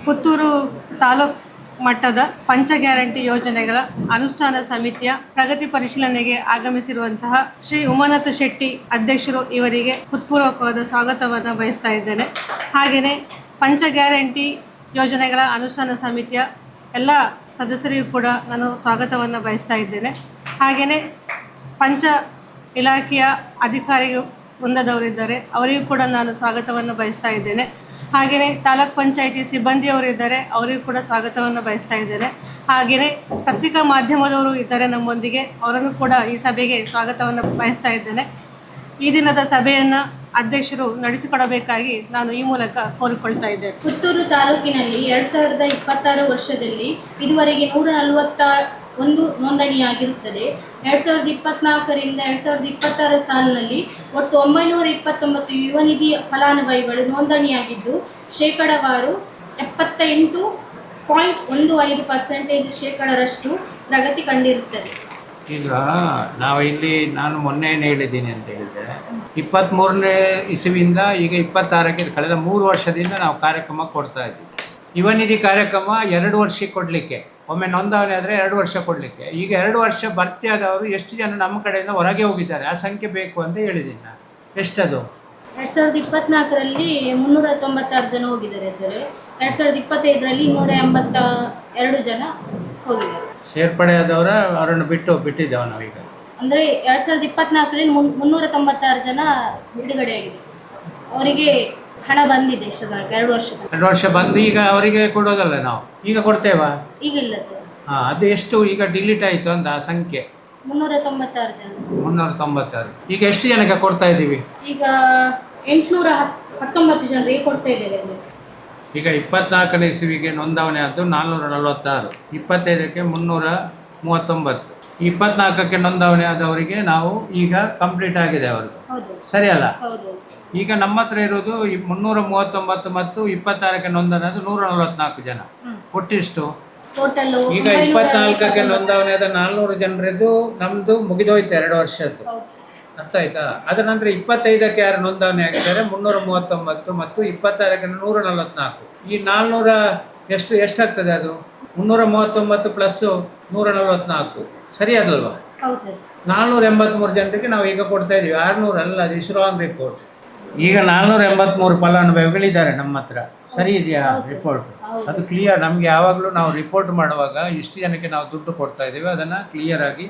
ಪುತ್ತೂರು ತಾಲೂಕು ಮಟ್ಟದ ಪಂಚ ಗ್ಯಾರಂಟಿ ಯೋಜನೆಗಳ ಅನುಷ್ಠಾನ ಸಮಿತಿಯ ಪ್ರಗತಿ ಪರಿಶೀಲನೆಗೆ ಆಗಮಿಸಿರುವಂತಹ ಶ್ರೀ ಉಮಾನಾಥ ಶೆಟ್ಟಿ ಅಧ್ಯಕ್ಷರು ಇವರಿಗೆ ಹೃತ್ಪೂರ್ವಕವಾದ ಸ್ವಾಗತವನ್ನು ಬಯಸ್ತಾ ಇದ್ದೇನೆ. ಹಾಗೆಯೇ ಪಂಚ ಗ್ಯಾರಂಟಿ ಯೋಜನೆಗಳ ಅನುಷ್ಠಾನ ಸಮಿತಿಯ ಎಲ್ಲ ಸದಸ್ಯರಿಗೂ ಕೂಡ ನಾನು ಸ್ವಾಗತವನ್ನು ಬಯಸ್ತಾ ಇದ್ದೇನೆ. ಹಾಗೆಯೇ ಪಂಚ ಇಲಾಖೆಯ ಅಧಿಕಾರಿ ವೃಂದದವರಿದ್ದಾರೆ, ಅವರಿಗೂ ಕೂಡ ನಾನು ಸ್ವಾಗತವನ್ನು ಬಯಸ್ತಾ ಇದ್ದೇನೆ. ಹಾಗೆಯೇ ತಾಲೂಕ್ ಪಂಚಾಯಿತಿ ಸಿಬ್ಬಂದಿಯವರಿದ್ದಾರೆ, ಅವರಿಗೂ ಕೂಡ ಸ್ವಾಗತವನ್ನು ಬಯಸ್ತಾ ಇದ್ದೇನೆ. ಹಾಗೆಯೇ ಪತ್ರಿಕಾ ಮಾಧ್ಯಮದವರು ಇದ್ದಾರೆ ನಮ್ಮೊಂದಿಗೆ, ಅವರನ್ನು ಕೂಡ ಈ ಸಭೆಗೆ ಸ್ವಾಗತವನ್ನು ಬಯಸ್ತಾ ಇದ್ದೇನೆ. ಈ ದಿನದ ಸಭೆಯನ್ನು ಅಧ್ಯಕ್ಷರು ನಡೆಸಿಕೊಡಬೇಕಾಗಿ ನಾನು ಈ ಮೂಲಕ ಕೋರಿಕೊಳ್ತಾ ಇದ್ದೇನೆ. ಪುತ್ತೂರು ತಾಲೂಕಿನಲ್ಲಿ 2026 ವರ್ಷದಲ್ಲಿ ಇದುವರೆಗೆ 141 ನೋಂದಣಿಯಾಗಿರುತ್ತದೆ. 2024ರಿಂದ 2026 ಸಾಲಿನಲ್ಲಿ ಒಟ್ಟು 929 ಯುವ ನಿಧಿ ಫಲಾನುಭವಿಗಳು ನೋಂದಣಿಯಾಗಿದ್ದು ಶೇಕಡಾವಾರು 78.15% ಶೇಕಡರಷ್ಟು ಪ್ರಗತಿ ಕಂಡಿರುತ್ತದೆ. ಈಗ ನಾವು ಇಲ್ಲಿ ನಾನು ಮೊನ್ನೆ ಹೇಳಿದ್ದೀನಿ ಅಂತ ಹೇಳಿದರೆ 23ನೇ ಇಸವಿಯಿಂದ ಈಗ 26ಕ್ಕೆ ಕಳೆದ 3 ವರ್ಷದಿಂದ ನಾವು ಕಾರ್ಯಕ್ರಮ ಕೊಡ್ತಾ ಇದ್ದೀವಿ. ಯುವ ನಿಧಿ ಕಾರ್ಯಕ್ರಮ 2 ವರ್ಷಕ್ಕೆ ಕೊಡಲಿಕ್ಕೆ, ಒಮ್ಮೆ ನೋಂದಣಿ ಆದರೆ 2 ವರ್ಷ ಕೊಡಲಿಕ್ಕೆ. ಈಗ 2 ವರ್ಷ ಭರ್ತಿ ಆದವರು ಎಷ್ಟು ಜನ ನಮ್ಮ ಕಡೆಯಿಂದ ಹೊರಗೆ ಹೋಗಿದ್ದಾರೆ ಆ ಸಂಖ್ಯೆ ಬೇಕು ಅಂತ ಹೇಳಿದ್ದೀನಿ ನಾನು. ಎಷ್ಟದು? 2024ರಲ್ಲಿ 396 ಜನ ಹೋಗಿದ್ದಾರೆ ಸರ್. 2025ರಲ್ಲಿ 282 ಜನ ಹೋಗಿದ್ದಾರೆ. ಸೇರ್ಪಡೆ ಆದವರ ಅವರನ್ನು ಬಿಟ್ಟಿದ್ದೇವೆ ನಾವೀಗ. ಅಂದರೆ 2024ರಲ್ಲಿ 396 ಜನ ಬಿಡುಗಡೆಯಾಗಿದೆ. ಅವರಿಗೆ ಹಣ ಬಂದಿದೆ ಇಷ್ಟು ತನಕ 2 ವರ್ಷ ಬಂದು ಈಗ ಅವರಿಗೆ ಕೊಡೋದಲ್ಲ ನಾವು, ಈಗ ಕೊಡ್ತೇವಾ? ಈಗ ಇಲ್ಲ ಸರ್. ಅದು ಎಷ್ಟು ಈಗ ಡಿಲೀಟ್ ಆಯಿತು ಅಂತ ಆ ಸಂಖ್ಯೆ? 396 ಜನ. 396. ಈಗ ಎಷ್ಟು ಜನಕ್ಕೆ ಕೊಡ್ತಾ ಇದ್ದೀವಿ? ಈಗ 819 ಜನರಿಗೆ ಕೊಡ್ತಾ ಇದ್ದೇವೆ ಸರ್. ಈಗ 24ನೇ ಇಸವಿಗೆ ನೋಂದಣಿ ಆದ್ದು 446, 25ಕ್ಕೆ 339, 24ಕ್ಕೆ ನೋಂದಣಿ ಆದವರಿಗೆ ನಾವು ಈಗ ಕಂಪ್ಲೀಟ್ ಆಗಿದೆ ಅವ್ರದ್ದು, ಸರಿ ಅಲ್ಲ? ಈಗ ನಮ್ಮ ಹತ್ರ ಇರೋದು 339 ಮತ್ತು 26ಕ್ಕೆ ನೋಂದಣಿ ಆದ 144 ಜನ. ಒಟ್ಟಿಷ್ಟು ಈಗ 24ಕ್ಕೆ ನೋಂದಣಿ ಆದ 400 ಜನರದ್ದು ನಮ್ಮದು ಮುಗಿದೋಯ್ತು 2 ವರ್ಷದ್ದು, ಅರ್ಥ ಆಯ್ತಾ? ಅದರ ನಂತರ 25ಕ್ಕೆ ಯಾರು ನೋಂದಣಿ ಆಗಿದ್ದಾರೆ 339 ಮತ್ತು 26ಕ್ಕೆ 144. ಈ 400 ಎಷ್ಟಾಗ್ತದೆ? ಅದು 339 ಪ್ಲಸ್ 144, ಸರಿ ಅದಲ್ವಾ? 483 ಜನರಿಗೆ ನಾವು ಈಗ ಕೊಡ್ತಾ ಇದ್ದೀವಿ. 600 ಅಲ್ಲ, ಅದು ರಾಂಗ್ ರಿಪೋರ್ಟ್. ಈಗ 483 ಫಲಾನುಭವಿಗಳಿದ್ದಾರೆ ನಮ್ಮ ಹತ್ರ, ಸರಿ ಇದೆಯಾ ರಿಪೋರ್ಟ್? ಅದು ಕ್ಲಿಯರ್. ನಮಗೆ ಯಾವಾಗಲೂ ನಾವು ರಿಪೋರ್ಟ್ ಮಾಡುವಾಗ ಇಷ್ಟು ಜನಕ್ಕೆ ನಾವು ದುಡ್ಡು ಕೊಡ್ತಾ ಇದ್ದೀವಿ ಅದನ್ನು ಕ್ಲಿಯರ್ ಆಗಿ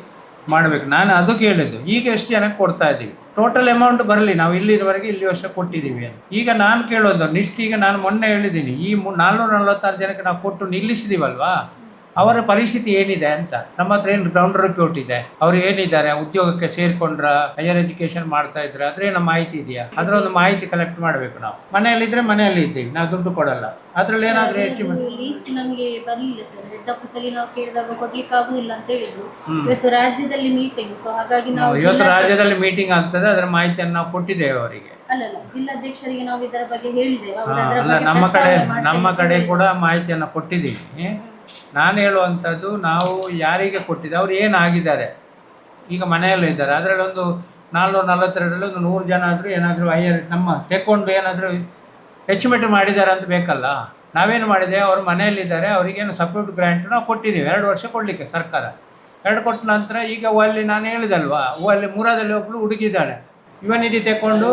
ಮಾಡಬೇಕು. ನಾನು ಅದು ಕೇಳಿದ್ದು, ಈಗ ಎಷ್ಟು ಜನಕ್ಕೆ ಕೊಡ್ತಾ ಇದ್ದೀವಿ, ಟೋಟಲ್ ಅಮೌಂಟ್ ಬರಲಿ, ನಾವು ಇಲ್ಲಿವರೆಗೆ ಇಲ್ಲಿ ವರ್ಷ ಕೊಟ್ಟಿದ್ದೀವಿ ಅಂತ. ಈಗ ನಾನು ಕೇಳೋದು ಈಗ ನಾನು ಮೊನ್ನೆ ಹೇಳಿದ್ದೀನಿ, ಈ 446 ಜನಕ್ಕೆ ನಾವು ಕೊಟ್ಟು ನಿಲ್ಲಿಸಿದೀವಲ್ವಾ, ಅವರ ಪರಿಸ್ಥಿತಿ ಏನಿದೆ ಅಂತ. ನಮ್ಮ ಹತ್ರ ಏನು ಗ್ರೌಂಡ್ ರಿಪೋರ್ಟ್ ಇದೆ, ಅವರು ಏನಿದ್ದಾರೆ, ಉದ್ಯೋಗಕ್ಕೆ ಸೇರ್ಕೊಂಡ್ರ, ಹೈಯರ್ ಎಜುಕೇಶನ್ ಮಾಡ್ತಾ ಇದ್ರೆ, ಅದ್ರ ಏನೋ ಮಾಹಿತಿ ಇದೆಯಾ? ಅದರ ಒಂದು ಮಾಹಿತಿ ಕಲೆಕ್ಟ್ ಮಾಡಬೇಕು. ನಾವು ಮನೆಯಲ್ಲಿದ್ದರೆ ಮನೆಯಲ್ಲಿ ಇದ್ದೀವಿ, ನಾವು ದುಡ್ಡು ಕೊಡಲ್ಲ. ಅದ್ರಲ್ಲಿ ಏನಾದರೂ ಹೆಚ್ಚು ಲೀಸ್ಟ್ ನಮಗೆ ಬರಲಿಲ್ಲ ಸರ್. ಹೆಡ್ ಆಫೀಸ್ ಅಲ್ಲಿ ನಾವು ಕೇಳಿದಾಗ ಕೊಡ್ಲಿಕ್ಕೆ ಆಗುದಿಲ್ಲ ಅಂತ ಹೇಳಿದ್ರು. ಇವತ್ತು ರಾಜ್ಯದಲ್ಲಿ ಮೀಟಿಂಗ್, ಸೊ ಹಾಗಾಗಿ ನಾವು ಇವತ್ತು ರಾಜ್ಯದಲ್ಲಿ ಮೀಟಿಂಗ್ ಆಗ್ತದೆ, ಅದರ ಮಾಹಿತಿಯನ್ನು ನಾವು ಕೊಟ್ಟಿದ್ದೇವೆ ಅವರಿಗೆ. ಅಲ್ಲ, ಜಿಲ್ಲಾಧ್ಯಕ್ಷರಿಗೆ ನಾವು ಇದರ ಬಗ್ಗೆ ಹೇಳಿದ್ದೇವೆ. ನಮ್ಮ ಕಡೆ ಕೂಡ ಮಾಹಿತಿಯನ್ನು ಕೊಟ್ಟಿದ್ದೀವಿ. ನಾನು ಹೇಳುವಂಥದ್ದು, ನಾವು ಯಾರಿಗೆ ಕೊಟ್ಟಿದ್ದೆ ಅವ್ರು ಏನಾಗಿದ್ದಾರೆ, ಈಗ ಮನೆಯಲ್ಲೂ ಇದ್ದಾರೆ. ಅದರಲ್ಲಿ ಒಂದು 442ರಲ್ಲಿ ಒಂದು 100 ಜನ ಆದರೂ ಏನಾದರೂ ಹೈಯರ್ ನಮ್ಮ ತೆಕ್ಕೊಂಡು ಏನಾದರೂ ಅಚೀವ್ಮೆಂಟ್ ಮಾಡಿದ್ದಾರೆ ಅಂತ ಬೇಕಲ್ಲ. ನಾವೇನು ಮಾಡಿದೆ, ಅವರು ಮನೆಯಲ್ಲಿದ್ದಾರೆ, ಅವರಿಗೇನು ಸಪೋರ್ಟ್ ಗ್ರ್ಯಾಂಟ್ ನಾವು ಕೊಟ್ಟಿದ್ದೀವಿ 2 ವರ್ಷ ಕೊಡಲಿಕ್ಕೆ ಸರ್ಕಾರ. 2 ಕೊಟ್ಟ ನಂತರ ಈಗ ಅಲ್ಲಿ ನಾನು ಹೇಳಿದಲ್ವಾ, ಅಲ್ಲಿ ಮುರಾದಲ್ಲಿ ಒಬ್ಬಳು ಹುಡುಗಿದ್ದಾಳೆ, ಯುವ ನಿಧಿ ತೆಕ್ಕೊಂಡು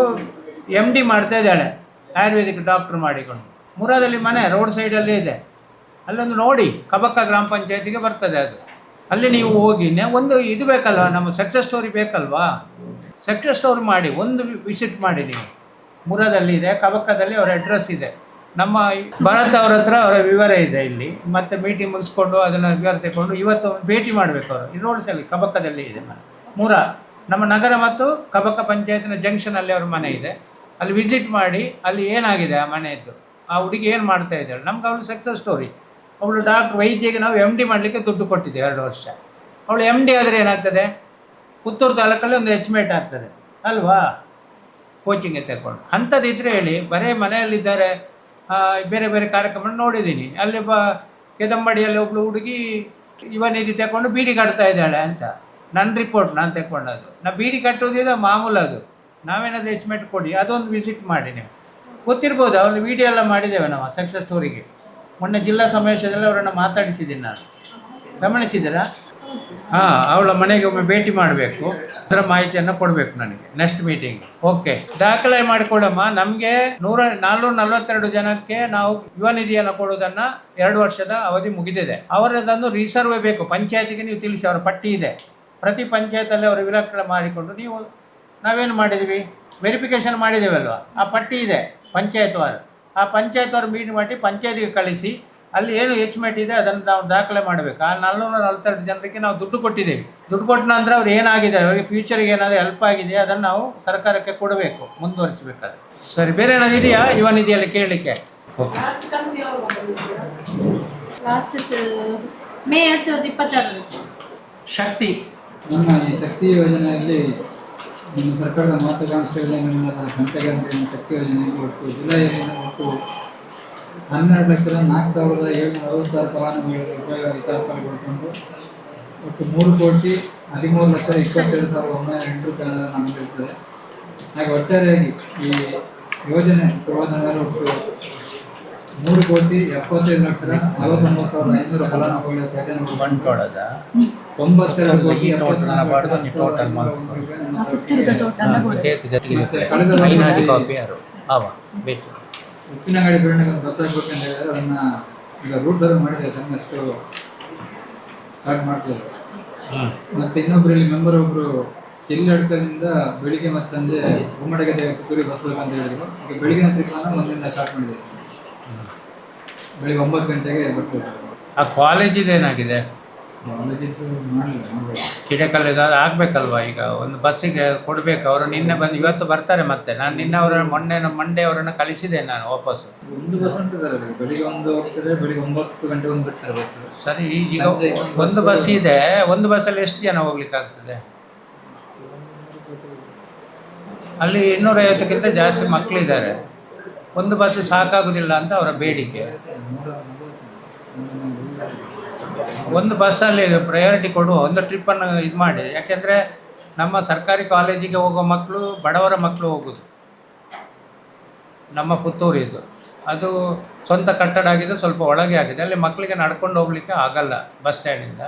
MD ಮಾಡ್ತಾ ಇದ್ದಾಳೆ, ಆಯುರ್ವೇದಿಕ್ ಡಾಕ್ಟ್ರ್ ಮಾಡಿಕೊಂಡು. ಮುರಾದಲ್ಲಿ ಮನೆ ರೋಡ್ ಸೈಡಲ್ಲೇ ಇದೆ, ಅಲ್ಲೊಂದು ನೋಡಿ, ಕಬಕ್ಕ ಗ್ರಾಮ ಪಂಚಾಯತಿಗೆ ಬರ್ತದೆ ಅದು. ಅಲ್ಲಿ ನೀವು ಹೋಗಿ ಒಂದು ಇದು ಬೇಕಲ್ವ, ನಮ್ಮ ಸಕ್ಸಸ್ ಸ್ಟೋರಿ ಬೇಕಲ್ವಾ? ಸಕ್ಸಸ್ ಸ್ಟೋರಿ ಮಾಡಿ ಒಂದು ವಿಸಿಟ್ ಮಾಡಿ ನೀವು. ಮುರಾದಲ್ಲಿ ಇದೆ, ಕಬಕ್ಕದಲ್ಲಿ ಅವರ ಅಡ್ರೆಸ್ ಇದೆ, ನಮ್ಮ ಭಾರತ ಅವ್ರ ಹತ್ರ ಅವರ ವಿವರ ಇದೆ ಇಲ್ಲಿ. ಮತ್ತು ಮೀಟಿಂಗ್ ಮುಗಿಸ್ಕೊಂಡು ಅದನ್ನು ವಿವರ ತಗೊಂಡು ಇವತ್ತು ಭೇಟಿ ಮಾಡಬೇಕು. ಅವರು ಈ ರೋಡ್ಸಲ್ಲಿ ಕಬಕ್ಕದಲ್ಲಿ ಇದೆ ಮನೆ. ನಮ್ಮ ನಗರ ಮತ್ತು ಕಬಕ್ಕ ಪಂಚಾಯತಿನ ಜಂಕ್ಷನಲ್ಲಿ ಅವ್ರ ಮನೆ ಇದೆ. ಅಲ್ಲಿ ವಿಸಿಟ್ ಮಾಡಿ ಅಲ್ಲಿ ಏನಾಗಿದೆ ಆ ಮನೆಯದ್ದು, ಆ ಹುಡುಗಿ ಏನು ಮಾಡ್ತಾ ಇದ್ದಾಳೆ, ನಮ್ಗೆ ಅವಳು ಸಕ್ಸಸ್ ಸ್ಟೋರಿ. ಅವಳು ಡಾಕ್ಟ್ರ್ ವೈದ್ಯಗೆ ನಾವು MD ಮಾಡಲಿಕ್ಕೆ ದುಡ್ಡು ಕೊಟ್ಟಿದ್ದೇವೆ 2 ವರ್ಷ. ಅವಳು MD ಆದರೆ ಏನಾಗ್ತದೆ, ಪುತ್ತೂರು ತಾಲೂಕಲ್ಲಿ ಒಂದು ಅಚೀವ್ಮೆಂಟ್ ಆಗ್ತದೆ ಅಲ್ವಾ, ಕೋಚಿಂಗ್ಗೆ ತಗೊಂಡು. ಅಂಥದ್ದಿದ್ರೆ ಹೇಳಿ. ಬರೀ ಮನೆಯಲ್ಲಿದ್ದಾರೆ, ಬೇರೆ ಬೇರೆ ಕಾರ್ಯಕ್ರಮ ನೋಡಿದ್ದೀನಿ. ಅಲ್ಲಿ ಕೆದಂಬಡಿಯಲ್ಲಿ ಒಬ್ಬಳು ಹುಡುಗಿ ಯುವ ನಿಧಿ ತಗೊಂಡು ಬೀಡಿ ಕಟ್ತಾ ಇದ್ದಾಳೆ ಅಂತ ನನ್ನ ರಿಪೋರ್ಟ್ ನಾನು ತಗೊಂಡದ್ದು. ನಾ ಬೀಡಿ ಕಟ್ಟೋದಿದೆ ಮಾಮೂಲು, ಅದು ನಾವೇನಾದರೂ ಎಸ್ಟಿಮೇಟ್ ಕೊಡಿ, ಅದೊಂದು ವಿಸಿಟ್ ಮಾಡಿ. ನೀವು ಗೊತ್ತಿರ್ಬೋದು, ಅವ್ನು ವೀಡಿಯೋ ಎಲ್ಲ ಮಾಡಿದ್ದೇವೆ ನಾವು ಸಕ್ಸಸ್ ಸ್ಟೋರಿಗೆ. ಮೊನ್ನೆ ಜಿಲ್ಲಾ ಸಮಾವೇಶದಲ್ಲಿ ಅವರನ್ನು ಮಾತಾಡಿಸಿದ್ದೀನಿ ನಾನು, ಗಮನಿಸಿದ್ದೀರಾ? ಹೌದು ಸರ್. ಹಾಂ, ಅವಳ ಮನೆಗೆ ಒಮ್ಮೆ ಭೇಟಿ ಮಾಡಬೇಕು, ಅದರ ಮಾಹಿತಿಯನ್ನು ಕೊಡಬೇಕು ನನಗೆ ನೆಕ್ಸ್ಟ್ ಮೀಟಿಂಗ್. ಓಕೆ, ದಾಖಲೆ ಮಾಡಿಕೊಳ್ಳಮ್ಮ. ನಮಗೆ 442 ಜನಕ್ಕೆ ನಾವು ಯುವ ನಿಧಿಯನ್ನು ಕೊಡುವುದನ್ನು 2 ವರ್ಷದ ಅವಧಿ ಮುಗಿದಿದೆ. ಅವರದನ್ನು ರಿಸರ್ವ್ ಬೇಕು. ಪಂಚಾಯತಿಗೆ ನೀವು ತಿಳಿಸಿ, ಅವರ ಪಟ್ಟಿ ಇದೆ. ಪ್ರತಿ ಪಂಚಾಯತಲ್ಲಿ ಅವರು ವಿಲಕ್ಷಣ ಮಾಡಿಕೊಂಡು ನಾವೇನು ಮಾಡಿದ್ದೀವಿ, ವೆರಿಫಿಕೇಷನ್ ಮಾಡಿದ್ದೇವಲ್ವ, ಆ ಪಟ್ಟಿ ಇದೆ ಪಂಚಾಯತ್ ವಾರು. ಆ ಪಂಚಾಯತ್ ವಾರು ಮೀಟ್ ಮಾಡಿ ಪಂಚಾಯತಿಗೆ ಕಳಿಸಿ, ಅಲ್ಲಿ ಏನು ಎಚ್ಮೆಟ್ ಇದೆ ಅದನ್ನು ನಾವು ದಾಖಲೆ ಮಾಡಬೇಕು. ಆ 442 ಜನರಿಗೆ ನಾವು ದುಡ್ಡು ಕೊಟ್ಟಿದ್ದೇವೆ. ದುಡ್ಡು ಕೊಟ್ಟ ನಂತರ ಅವ್ರು ಏನಾಗಿದೆ, ಅವರಿಗೆ ಫ್ಯೂಚರ್ಗೆ ಏನಾದರೂ ಹೆಲ್ಪ್ ಆಗಿದೆಯಾ ಅದನ್ನು ನಾವು ಸರ್ಕಾರಕ್ಕೆ ಕೊಡಬೇಕು, ಮುಂದುವರಿಸಬೇಕಾದ್ರೆ. ಸರಿ, ಬೇರೆ ಏನಾದ್ರು ಇದೆಯಾ ಯುವ ನಿಧಿಯಲ್ಲಿ ಕೇಳಲಿಕ್ಕೆ? ಓಕೆ, ಲಾಸ್ಟ್ ಮೇ 2026 ಶಕ್ತಿ ನಮ್ಮ ಈ ಶಕ್ತಿ ಯೋಜನೆಯಲ್ಲಿ ನಮ್ಮ ಸರ್ಕಾರದ ಮಹತ್ವಾಕಾಂಕ್ಷೆಗಳಿಂದ ಪಂಚಗ್ರಾಮ ಶಕ್ತಿ ಯೋಜನೆಯಲ್ಲಿ ಒಟ್ಟು ಜುಲೈಯಲ್ಲಿ ಒಟ್ಟು 12,04,766 ಫಲಾನುಭವಿಗಳಿಗೆ ಉಪಯೋಗ ವಿತರಿಸಲ್ಪಟ್ಟು ಒಟ್ಟು 3,13,27,908 ರೂಪಾಯಿಗಳನ್ನು ನಮಗಿರುತ್ತದೆ. ಹಾಗೆ ಒಟ್ಟಾರೆಯಾಗಿ ಈ ಯೋಜನೆ ಪ್ರಯೋಜನಗಳು ಒಟ್ಟು 3,75,49,500 ಫಲಾನುಭವಿಗಳ ಪ್ರಯೋಜನಗಳು ಬಂಟ್ವಾಳದ 92,70,000 ಉಪ್ಪಿನ ಗಾಡಿ ಬಿಡೋಣಕ್ಕೆ ಒಂದು ಬಸ್ ಹಾಕ್ಬೇಕು ಅಂತ ಹೇಳಿದ್ರೆ ಅದನ್ನ ಈಗ ರೂಟ್ ಸರ್ವ್ ಮಾಡಿದೆ, ಅದನ್ನಷ್ಟು ಸ್ಟಾರ್ಟ್ ಮಾಡ್ತಿದ್ರು. ಮತ್ತೆ ಇನ್ನೊಬ್ರು ಇಲ್ಲಿ ಮೆಂಬರ್ ಒಬ್ರು ಚಿಲ್ಲಡ್ಕದಿಂದ ಬೆಳಿಗ್ಗೆ ಮತ್ತು ಸಂಜೆ ಗುಮ್ಮಡಗದೆ ಪುತ್ತೂರಿಗೆ ಬಸ್ ಬೇಕಂತ ಹೇಳಿದ್ರು. ಈಗ ಬೆಳಿಗ್ಗೆ ತಿರ್ಗಾನ ಒಂದಿಂದ ಸ್ಟಾರ್ಟ್ ಮಾಡಿದೆ, ಬೆಳಿಗ್ಗೆ 9 ಗಂಟೆಗೆ ಬರ್ತೀವಿ. ಆ ಕಾಲೇಜಿದು ಏನಾಗಿದೆ? ಕಾಲೇಜಿದ್ದು ಮಾಡಲಿಲ್ಲ, ಮಾಡಬೇಕು. ಕಿಡಕಲ್ಲಿಗೆ ಆಗಬೇಕಲ್ವ? ಈಗ ಒಂದು ಬಸ್ಸಿಗೆ ಕೊಡಬೇಕು. ಅವರು ನಿನ್ನೆ ಬಂದು ಇವತ್ತು ಬರ್ತಾರೆ. ಮತ್ತೆ ನಾನು ನಿನ್ನೆ ಮಂಡೇ ಅವರನ್ನು ಕಳಿಸಿದೆ ನಾನು ವಾಪಸ್ಸು. ಒಂದು ಬಸ್ ಉಂಟು ಸರ್, ಬೆಳಿಗ್ಗೆ ಒಂದು ಹೋಗ್ತಾರೆ, ಬೆಳಿಗ್ಗೆ 9 ಗಂಟೆಗೆ ಒಂದು ಬಿಡ್ತಾರೆ ಬಸ್. ಸರಿ, ಈಗ ಒಂದು ಬಸ್ ಇದೆ, ಒಂದು ಬಸ್ಸಲ್ಲಿ ಎಷ್ಟು ಜನ ಹೋಗ್ಲಿಕ್ಕಾಗ್ತದೆ? ಅಲ್ಲಿ 250ಕ್ಕಿಂತ ಜಾಸ್ತಿ ಮಕ್ಕಳಿದ್ದಾರೆ. ಒಂದು ಬಸ್ ಸಾಕಾಗೋದಿಲ್ಲ ಅಂತ ಅವರ ಬೇಡಿಕೆ. ಒಂದು ಬಸ್ಸಲ್ಲಿ ಪ್ರಯಾರಿಟಿ ಕೊಡುವ, ಒಂದು ಟ್ರಿಪ್ಪನ್ನು ಇದು ಮಾಡಿ. ಯಾಕೆಂದರೆ ನಮ್ಮ ಸರ್ಕಾರಿ ಕಾಲೇಜಿಗೆ ಹೋಗೋ ಮಕ್ಕಳು ಬಡವರ ಮಕ್ಕಳು ಹೋಗೋದು. ನಮ್ಮ ಪುತ್ತೂರಿದ್ದು ಅದು ಸ್ವಂತ ಕಟ್ಟಡ ಆಗಿದೆ, ಸ್ವಲ್ಪ ಒಳಗೆ ಆಗಿದೆ. ಅಲ್ಲಿ ಮಕ್ಕಳಿಗೆ ನಡ್ಕೊಂಡು ಹೋಗ್ಲಿಕ್ಕೆ ಆಗಲ್ಲ ಬಸ್ ಸ್ಟ್ಯಾಂಡಿಂದ.